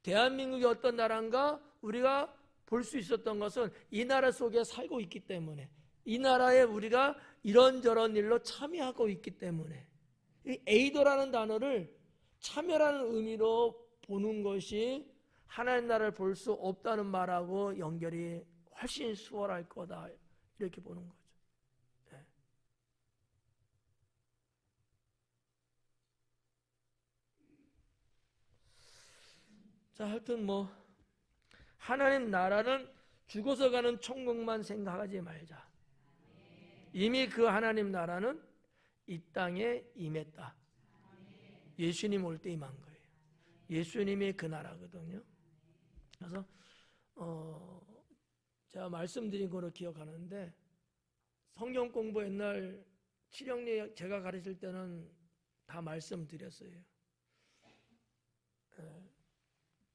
대한민국이 어떤 나라인가 우리가 볼 수 있었던 것은 이 나라 속에 살고 있기 때문에, 이 나라에 우리가 이런저런 일로 참여하고 있기 때문에, 이 에이도라는 단어를 참여라는 의미로 보는 것이 하나님 나라를 볼 수 없다는 말하고 연결이 훨씬 수월할 거다, 이렇게 보는 거죠. 네. 자, 하여튼 뭐 하나님 나라는 죽어서 가는 천국만 생각하지 말자. 이미 그 하나님 나라는 이 땅에 임했다. 예수님 올 때 임한 거예요. 예수님이 그 나라거든요. 그래서 제가 말씀드린 거로 기억하는데, 성경 공부 옛날 칠영리 제가 가르칠 때는 다 말씀드렸어요.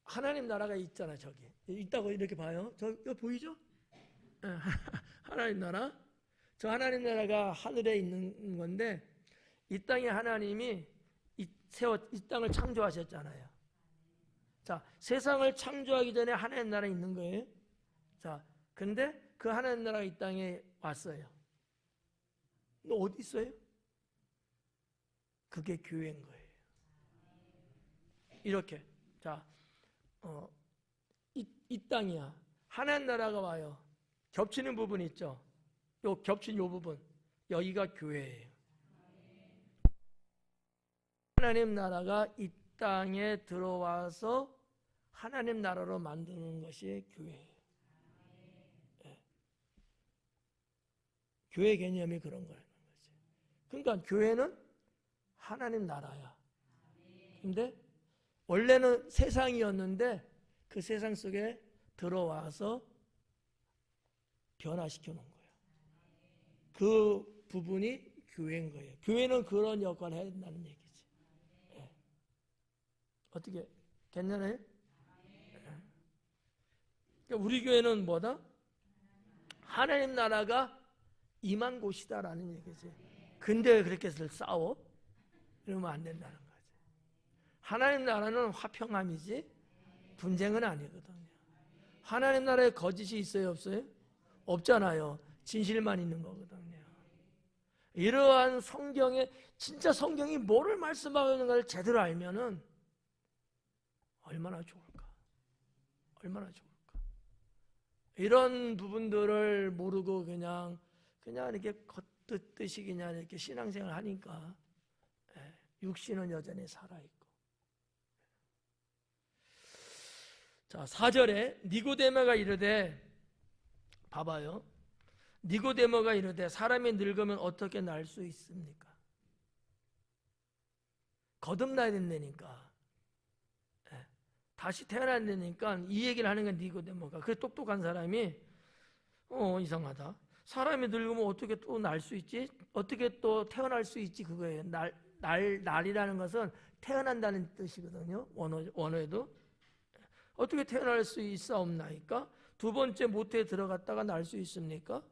하나님 나라가 있잖아. 저기 있다고 이렇게 봐요. 여기 보이죠? 하나님 나라. 저 하나님 나라가 하늘에 있는 건데, 이 땅에 하나님이 이 땅을 창조하셨잖아요. 자, 세상을 창조하기 전에 하나님 나라에 있는 거예요. 자, 근데 그 하나님 나라가 이 땅에 왔어요. 너 어디 있어요? 그게 교회인 거예요. 이렇게. 자, 이 땅이야. 하나님 나라가 와요. 겹치는 부분 있죠? 겹친 요 부분. 여기가 교회예요. 하나님 나라가 이 땅에 들어와서 하나님 나라로 만드는 것이 교회예요. 네. 교회 개념이 그런 거라는 거죠. 그러니까 교회는 하나님 나라야. 근데 원래는 세상이었는데 그 세상 속에 들어와서 변화시켜 놓은 거예요. 그 부분이 교회인 거예요. 교회는 그런 역할을 해야 된다는 얘기지. 네. 어떻게 괜찮아요? 그러니까 우리 교회는 뭐다? 하나님 나라가 임한 곳이다라는 얘기지. 근데 왜 그렇게 싸워? 이러면 안 된다는 거지. 하나님 나라는 화평함이지 분쟁은 아니거든요. 하나님 나라에 거짓이 있어요, 없어요? 없잖아요. 진실만 있는 거거든요. 이러한 성경에 진짜 성경이 뭐를 말씀하고 있는가를 제대로 알면은 얼마나 좋을까? 얼마나 좋을까? 이런 부분들을 모르고 그냥 이렇게 겉뜻듯이 그냥 이렇게 신앙생활 하니까 육신은 여전히 살아있고. 자, 4절에 니고데모가 이르되, 봐봐요. 니고데모가 이르되 사람이 늙으면 어떻게 날 수 있습니까? 거듭나야 된다니까. 다시 태어나야 되니까 이 얘기를 하는 건 니고데모가. 그 똑똑한 사람이 이상하다. 사람이 늙으면 어떻게 또 날 수 있지? 어떻게 또 태어날 수 있지? 그거예요. 날이라는 것은 태어난다는 뜻이거든요. 원어에도. 어떻게 태어날 수 있사옵나이까? 두 번째 모태에 들어갔다가 날 수 있습니까?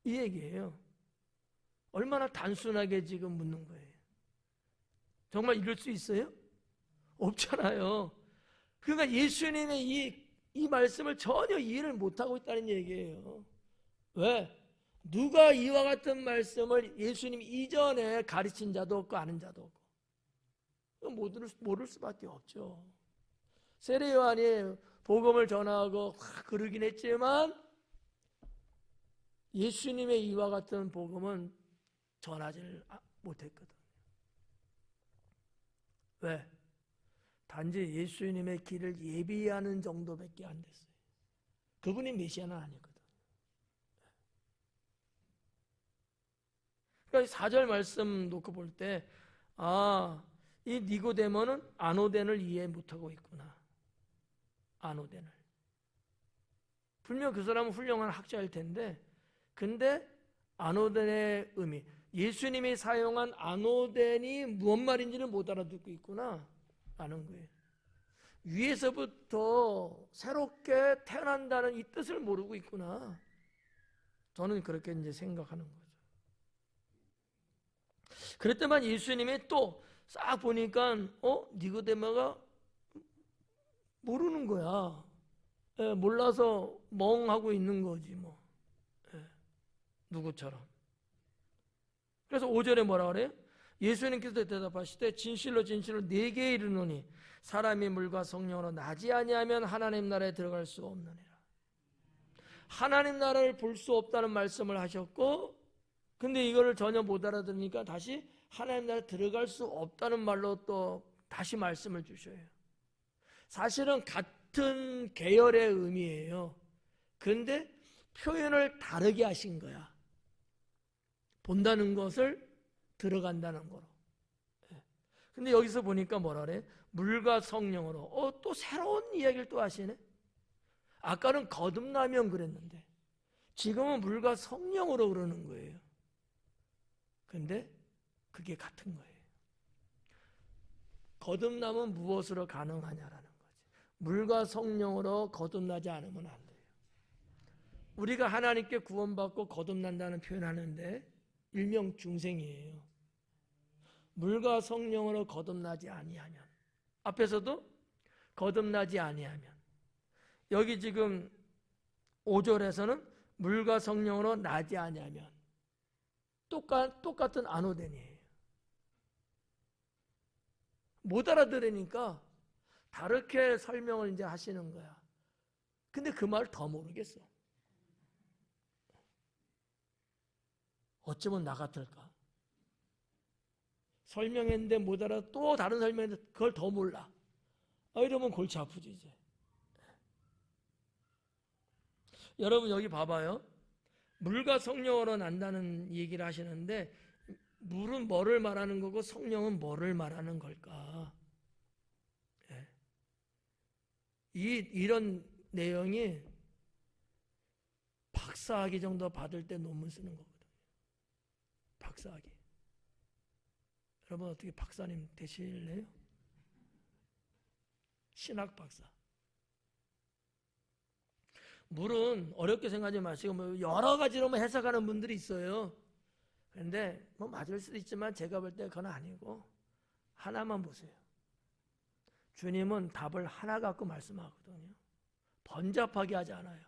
이 얘기예요. 얼마나 단순하게 지금 묻는 거예요. 정말 이럴 수 있어요? 없잖아요. 그러니까 예수님의 이 말씀을 전혀 이해를 못하고 있다는 얘기예요. 왜? 누가 이와 같은 말씀을 예수님 이전에 가르친 자도 없고 아는 자도 없고 모를 수밖에 없죠. 세례 요한이 복음을 전하고 그러긴 했지만 예수님의 이와 같은 복음은 전하지를 못했거든. 왜? 단지 예수님의 길을 예비하는 정도밖에 안 됐어요. 그분이 메시아는 아니거든. 그러니까 4절 말씀 놓고 볼 때, 이 니고데모는 아노덴을 이해 못하고 있구나. 아노덴을. 분명 그 사람은 훌륭한 학자일 텐데, 근데 아노덴의 의미, 예수님이 사용한 아노덴이 무슨 말인지는 못 알아듣고 있구나 라는 거예요. 위에서부터 새롭게 태어난다는 이 뜻을 모르고 있구나. 저는 그렇게 이제 생각하는 거죠. 그랬더만 예수님이 또 싹 보니까 니고데모가 모르는 거야. 몰라서 멍하고 있는 거지 뭐. 누구처럼. 그래서 5절에 뭐라 그래요? 예수님께서 대답하시되 진실로 진실로 네게 이르노니 사람이 물과 성령으로 나지 아니하면 하나님 나라에 들어갈 수 없느니라. 하나님 나라를 볼 수 없다는 말씀을 하셨고, 근데 이거를 전혀 못 알아들으니까 다시 하나님 나라에 들어갈 수 없다는 말로 또 다시 말씀을 주셔요. 사실은 같은 계열의 의미예요. 근데 표현을 다르게 하신 거야. 본다는 것을 들어간다는 거로. 근데 여기서 보니까 뭐라 그래? 물과 성령으로. 또 새로운 이야기를 또 하시네. 아까는 거듭나면 그랬는데 지금은 물과 성령으로 그러는 거예요. 근데 그게 같은 거예요. 거듭남은 무엇으로 가능하냐라는 거지. 물과 성령으로 거듭나지 않으면 안 돼요. 우리가 하나님께 구원받고 거듭난다는 표현하는데 일명 중생이에요. 물과 성령으로 거듭나지 아니하면, 앞에서도 거듭나지 아니하면, 여기 지금 5절에서는 물과 성령으로 나지 아니하면 똑같은 아노덴이에요. 못 알아들으니까 다르게 설명을 이제 하시는 거야. 근데 그 말을 더 모르겠어. 어쩌면 나 같을까? 설명했는데 못 알아, 또 다른 설명했는데 그걸 더 몰라. 이러면 골치 아프지 이제. 여러분 여기 봐봐요. 물과 성령으로 난다는 얘기를 하시는데 물은 뭐를 말하는 거고 성령은 뭐를 말하는 걸까? 이런 내용이 박사학위 정도 받을 때 논문 쓰는 거거든요. 박사학위. 여러분 어떻게 박사님 되실래요? 신학 박사. 물은 어렵게 생각하지 마시고 뭐 여러 가지로 뭐 해석하는 분들이 있어요. 그런데 뭐 맞을 수도 있지만 제가 볼 때 그건 아니고 하나만 보세요. 주님은 답을 하나 갖고 말씀하거든요. 번잡하게 하지 않아요.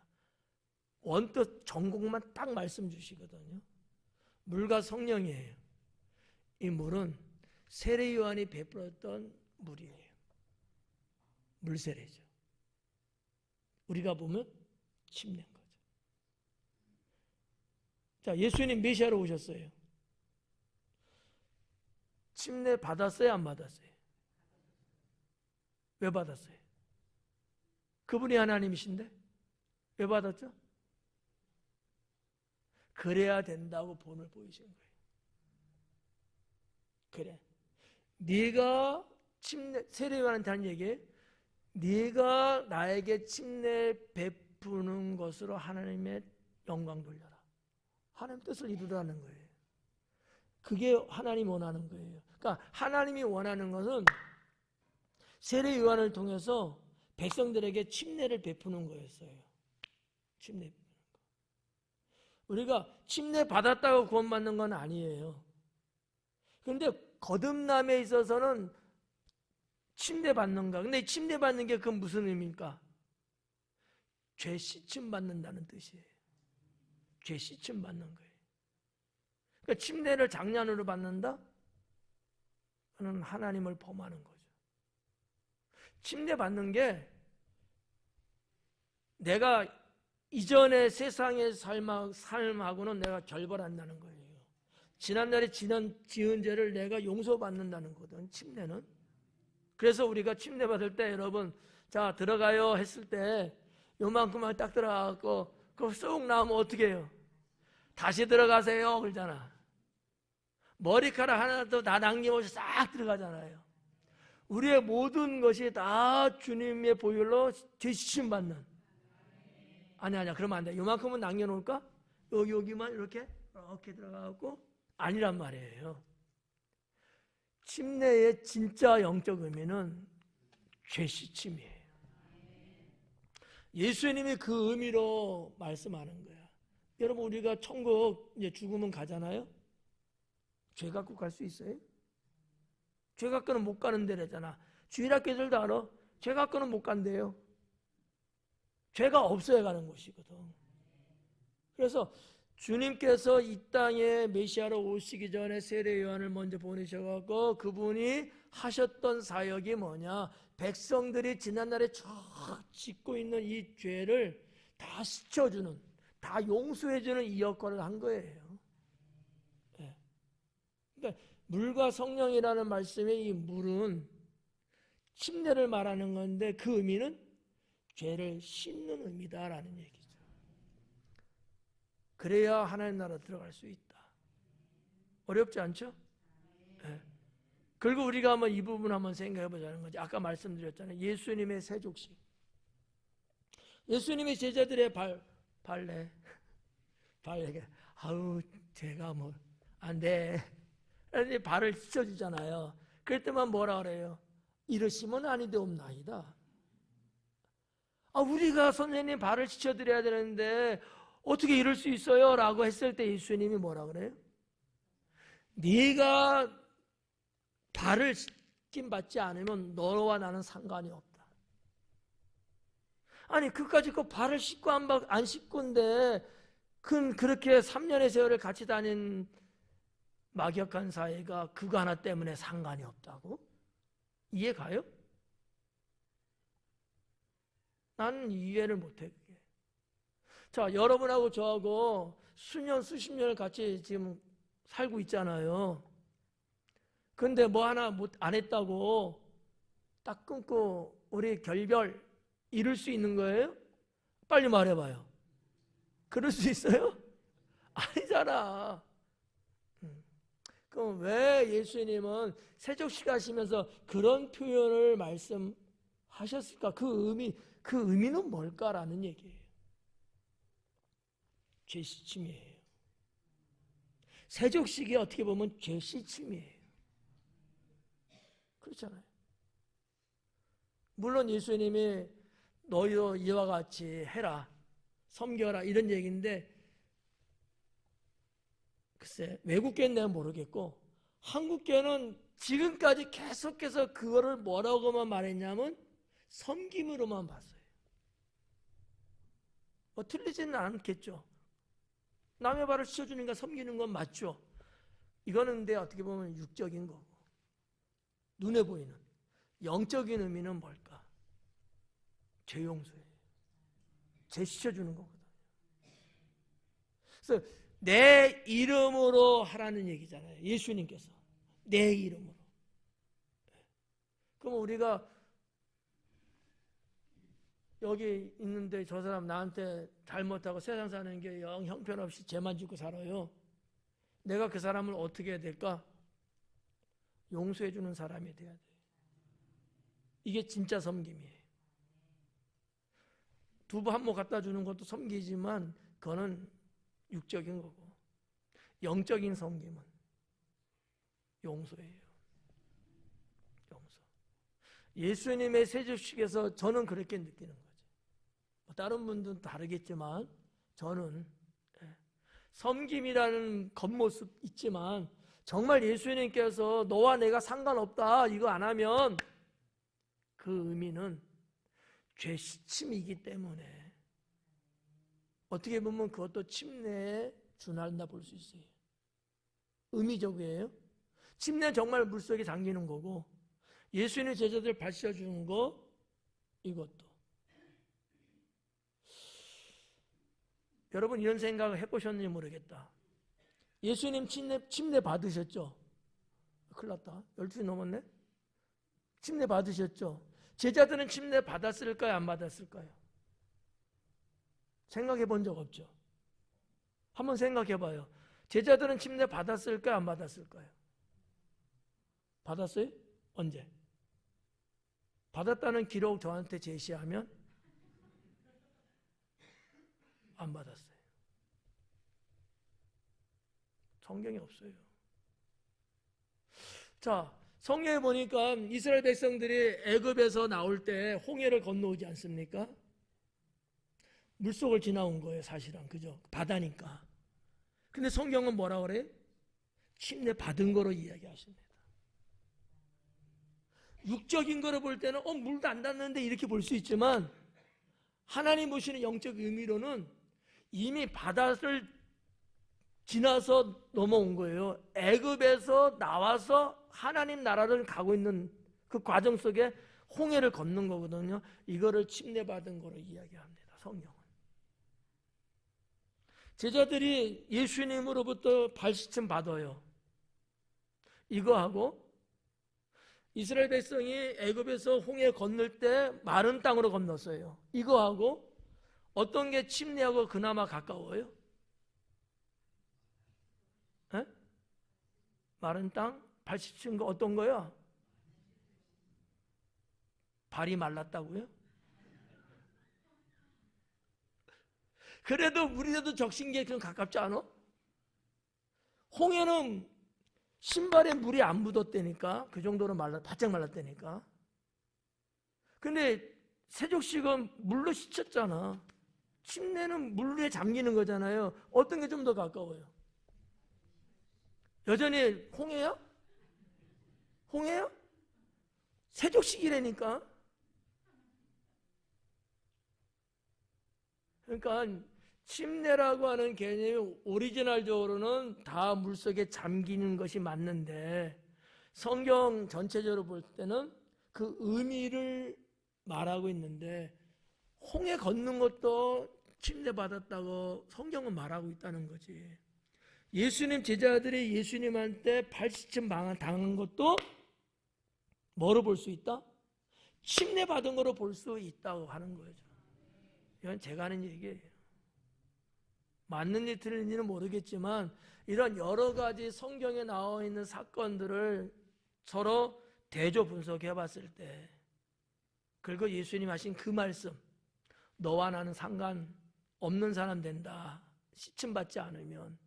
원뜻 전공만 딱 말씀 주시거든요. 물과 성령이에요. 이 물은 세례 요한이 베풀었던 물이에요. 물세례죠. 우리가 보면 침례인 거죠. 자, 예수님 메시아로 오셨어요. 침례 받았어요, 안 받았어요? 왜 받았어요? 그분이 하나님이신데 왜 받았죠? 그래야 된다고 본을 보이신 거예요. 그래, 네가 침례 세례 요한한테 한 얘기예요. 네가 나에게 침례 베푸는 것으로 하나님의 영광 돌려라. 하나님 뜻을 이루라는 거예요. 그게 하나님이 원하는 거예요. 그러니까 하나님이 원하는 것은 세례 요한을 통해서 백성들에게 침례를 베푸는 거였어요. 침례 베푸는 거. 우리가 침례 받았다고 구원받는 건 아니에요. 그런데 거듭남에 있어서는 침례 받는가? 근데 침례 받는 게 그 무슨 의미입니까? 죄 씻음 받는다는 뜻이에요. 죄 씻음 받는 거예요. 그러니까 침례를 장난으로 받는다? 그는 하나님을 범하는 거죠. 침례 받는 게 내가 이전의 세상의 삶하고는 내가 결벌한다는 거예요. 지난날에 지은 죄를 내가 용서받는다는 거거든, 침례는. 그래서 우리가 침례 받을 때 여러분, 자 들어가요 했을 때 요만큼만 딱 들어가고 그거 쏙 나오면 어떻게 해요? 다시 들어가세요 그러잖아. 머리카락 하나도 다 남김없이 싹 들어가잖아요. 우리의 모든 것이 다 주님의 보혈로 죄씻음 받는. 아니야 그러면 안 돼. 요만큼은 남겨놓을까? 여기만 이렇게 들어가고 아니란 말이에요. 침례의 진짜 영적 의미는 죄씻음이에요. 예수님이 그 의미로 말씀하는 거야. 여러분, 우리가 천국 이제 죽으면 가잖아요. 죄 갖고 갈 수 있어요? 죄 갖고는 못 가는 데래잖아. 주일학교들도 알아. 죄 갖고는 못 간대요. 죄가 없어야 가는 곳이거든. 그래서 주님께서 이 땅에 메시아로 오시기 전에 세례 요한을 먼저 보내셔갖고 그분이 하셨던 사역이 뭐냐? 백성들이 지난날에 쭉 짓고 있는 이 죄를 다 씻어주는, 다 용서해주는 이 역할을 한 거예요. 네. 그러니까 물과 성령이라는 말씀의 이 물은 침례를 말하는 건데 그 의미는 죄를 씻는 의미다라는 얘기죠. 그래야 하나님 나라 들어갈 수 있다. 어렵지 않죠? 네. 그리고 우리가 한번 이 부분 한번 생각해 보자는 거지. 아까 말씀드렸잖아요. 예수님의 세족식. 예수님의 제자들의 발레. 아우 제가 뭐 안 돼. 그래서 발을 씻어주잖아요. 그럴 때만 뭐라 그래요? 이러시면 아니되옵나이다. 우리가 선생님 발을 씻어드려야 되는데 어떻게 이럴 수 있어요? 라고 했을 때 예수님이 뭐라 그래요? 네가 발을 씻김 받지 않으면 너와 나는 상관이 없다. 아니 그까짓 거 발을 씻고 안 씻고인데 그렇게 3년의 세월을 같이 다닌 막역한 사이가 그거 하나 때문에 상관이 없다고? 이해 가요? 나는 이해를 못해 그게. 자, 여러분하고 저하고 수십 년을 같이 지금 살고 있잖아요. 근데 뭐 하나 안 했다고 딱 끊고 우리 결별 이룰 수 있는 거예요? 빨리 말해봐요. 그럴 수 있어요? 아니잖아. 그럼 왜 예수님은 세족식 하시면서 그런 표현을 말씀하셨을까? 그 의미는 뭘까라는 얘기예요. 죄 씻음이에요. 세족식이 어떻게 보면 죄 씻음이에요. 그렇잖아요. 물론 예수님이 너희도 이와 같이 해라, 섬겨라 이런 얘기인데, 글쎄 외국계는 내가 모르겠고 한국계는 지금까지 계속해서 그거를 뭐라고만 말했냐면 섬김으로만 봤어요. 뭐 틀리지는 않겠죠. 남의 발을 씻어주니까 섬기는 건 맞죠. 이거는 근데 어떻게 보면 육적인 거고, 눈에 보이는 영적인 의미는 뭘까? 죄 용서예요. 죄 씻어주는 거거든요. 그래서 내 이름으로 하라는 얘기잖아요. 예수님께서 내 이름으로. 그럼 우리가 여기 있는데 저 사람 나한테 잘못하고 세상 사는 게 영 형편없이 죄만 짓고 살아요. 내가 그 사람을 어떻게 해야 될까? 용서해 주는 사람이 돼야 돼. 이게 진짜 섬김이에요. 두부 한 모 갖다 주는 것도 섬기지만 그거는 육적인 거고, 영적인 섬김은 용서예요. 용서. 예수님의 세조식에서 저는 그렇게 느끼는 거죠. 다른 분들은 다르겠지만 저는 섬김이라는 겉모습 있지만 정말 예수님께서 너와 내가 상관없다 이거 안 하면 그 의미는 죄 씻음이기 때문에 어떻게 보면 그것도 침례에 준한다 볼 수 있어요. 의미적이에요. 침례는 정말 물속에 잠기는 거고, 예수님의 제자들 발 씻어주는 거 이것도. 여러분 이런 생각을 해보셨는지 모르겠다. 예수님 침례 받으셨죠? 큰일 났다. 12시 넘었네? 침례 받으셨죠? 제자들은 침례 받았을까요? 안 받았을까요? 생각해 본 적 없죠? 한번 생각해 봐요. 제자들은 침례 받았을까요? 안 받았을까요? 받았어요? 언제? 받았다는 기록 저한테 제시하면 안 받았어요. 성경에 없어요. 자, 성경에 보니까 이스라엘 백성들이 애굽에서 나올 때 홍해를 건너오지 않습니까? 물속을 지나온 거예요, 사실은. 그죠? 바다니까. 근데 성경은 뭐라 그래? 침례 받은 거로 이야기하십니다. 육적인 거로 볼 때는 물도 안 닿는데 이렇게 볼 수 있지만 하나님 보시는 영적 의미로는 이미 바다를 지나서 넘어온 거예요. 애굽에서 나와서 하나님 나라를 가고 있는 그 과정 속에 홍해를 걷는 거거든요. 이거를 침례받은 거로 이야기합니다, 성경은. 제자들이 예수님으로부터 발시침 받아요. 이거하고 이스라엘 백성이 애굽에서 홍해 건널 때 마른 땅으로 건넜어요. 이거하고 어떤 게 침례하고 그나마 가까워요? 에? 마른 땅? 발시친 거 어떤 거야? 발이 말랐다고요? 그래도 우리도 적신기에 좀 가깝지 않아? 홍해는 신발에 물이 안 묻었다니까. 그 정도로 바짝 말랐다니까. 근데 세족식은 물로 씻었잖아. 침례는 물 위에 잠기는 거잖아요. 어떤 게 좀 더 가까워요? 여전히 홍해야? 홍해야? 세족식이라니까. 그러니까 침례라고 하는 개념이 오리지널적으로는 다 물속에 잠기는 것이 맞는데 성경 전체적으로 볼 때는 그 의미를 말하고 있는데 홍해 걷는 것도 침례받았다고 성경은 말하고 있다는 거지. 예수님 제자들이 예수님한테 발시침 당한 것도 뭐로 볼 수 있다? 침례받은 거로 볼 수 있다고 하는 거죠. 이건 제가 하는 얘기예요. 맞는지 틀린지는 모르겠지만 이런 여러 가지 성경에 나와 있는 사건들을 서로 대조 분석해 봤을 때, 그리고 예수님 하신 그 말씀, 너와 나는 상관없는 사람 된다, 씻음 받지 않으면.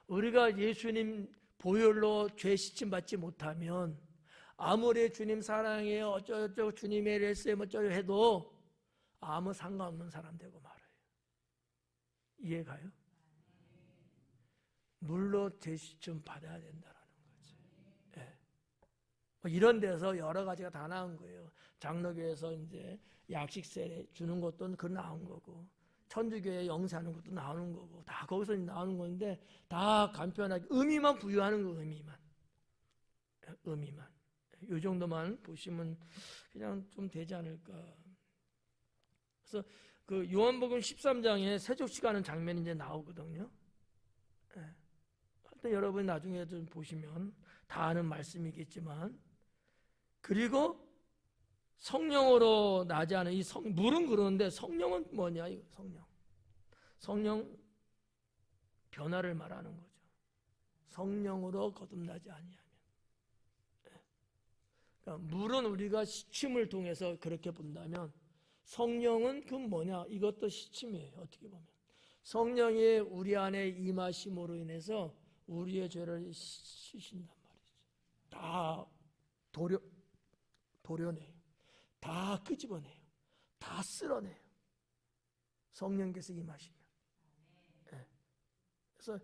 우리가 예수님 보혈로 죄 씻음 받지 못하면 아무리 주님 사랑해요, 어쩌고저쩌고 주님의 일을 했어요, 어쩌고 해도 아무 상관없는 사람 되고 말아요. 이해가요? 물로 제시 좀 받아야 된다라는 거지. 예. 뭐 이런 데서 여러 가지가 다 나온 거예요. 장로교에서 이제 약식 세례 주는 것도 그 나온 거고, 천주교에 영세하는 것도 나오는 거고, 다 거기서 나오는 건데, 다 간편하게 의미만 부여하는 거, 의미만. 이 정도만 보시면 그냥 좀 되지 않을까. 그래서 그 요한복음 13장에 세족시 가는 장면이 이제 나오거든요. 예. 하여튼 여러분이 나중에 좀 보시면 다 아는 말씀이겠지만, 그리고 성령으로 나지 않은 이 물은 그러는데 성령은 뭐냐? 이거 성령 변화를 말하는 거죠. 성령으로 거듭나지 아니하면. 그러니까 물은 우리가 시침을 통해서 그렇게 본다면, 성령은 그 뭐냐? 이것도 시침이에요. 어떻게 보면 성령이 우리 안에 임하심으로 인해서 우리의 죄를 씻으신단 말이죠. 다 도려내요. 다 끄집어내요. 다 쓸어내요. 성령께서 임하시면. 네. 그래서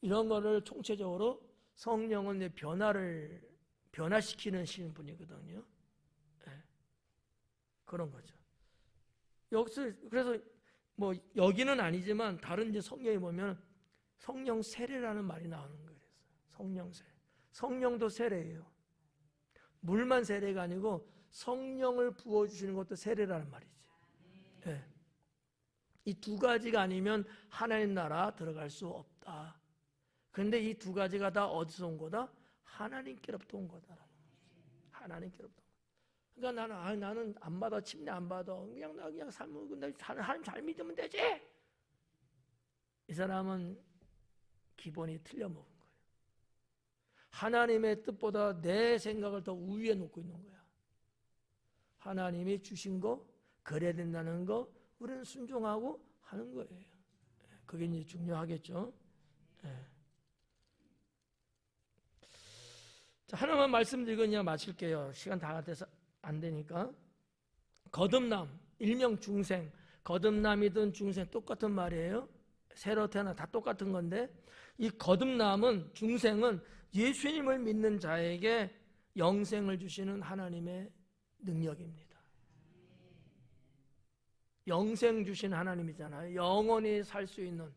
이런 거를 총체적으로 성령은 변화시키는 분이거든요. 네. 그런 거죠. 여기서 그래서 뭐 여기는 아니지만 다른 이제 성경에 보면 성령 세례라는 말이 나오는 거예요. 성령 세례. 성령도 세례예요. 물만 세례가 아니고 성령을 부어주시는 것도 세례라는 말이지. 네. 이 두 가지가 아니면 하나님 나라 들어갈 수 없다. 그런데 이 두 가지가 다 어디서 온 거다? 하나님께로부터 온 거다. 하나님께로부터. 그러니까 나는 안 받아, 침례 안 받아. 그냥 삶을 근데 하나님 잘 믿으면 되지. 이 사람은 기본이 틀려먹은 거예요. 하나님의 뜻보다 내 생각을 더 우위에 놓고 있는 거야. 하나님이 주신 거, 그래야 된다는 거, 우리는 순종하고 하는 거예요. 그게 이제 중요하겠죠. 자, 하나만 말씀드리고 그냥 마칠게요. 시간 다 돼서 안 되니까. 거듭남, 일명 중생, 거듭남이든 중생 똑같은 말이에요. 새로 태어나 다 똑같은 건데, 이 거듭남은, 중생은 예수님을 믿는 자에게 영생을 주시는 하나님의 능력입니다. 영생 주신 하나님이잖아요. 영원히 살 수 있는,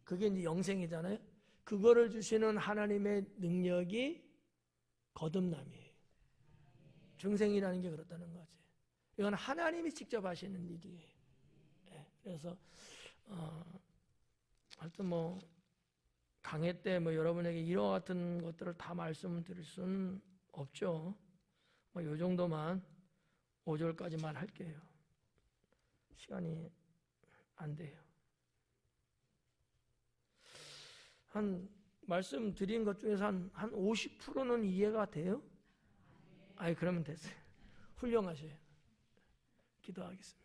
그게 이제 영생이잖아요. 그거를 주시는 하나님의 능력이 거듭남이에요. 중생이라는 게 그렇다는 거지. 이건 하나님이 직접 하시는 일이에요. 네, 그래서 하여튼 뭐 강해 때 뭐 여러분에게 이와 같은 것들을 다 말씀드릴 수는 없죠. 뭐 이 정도만 5절까지만 할게요. 시간이 안 돼요. 한 말씀드린 것 중에서 한 50%는 이해가 돼요? 아니, 그러면 됐어요. 훌륭하셔요. 기도하겠습니다.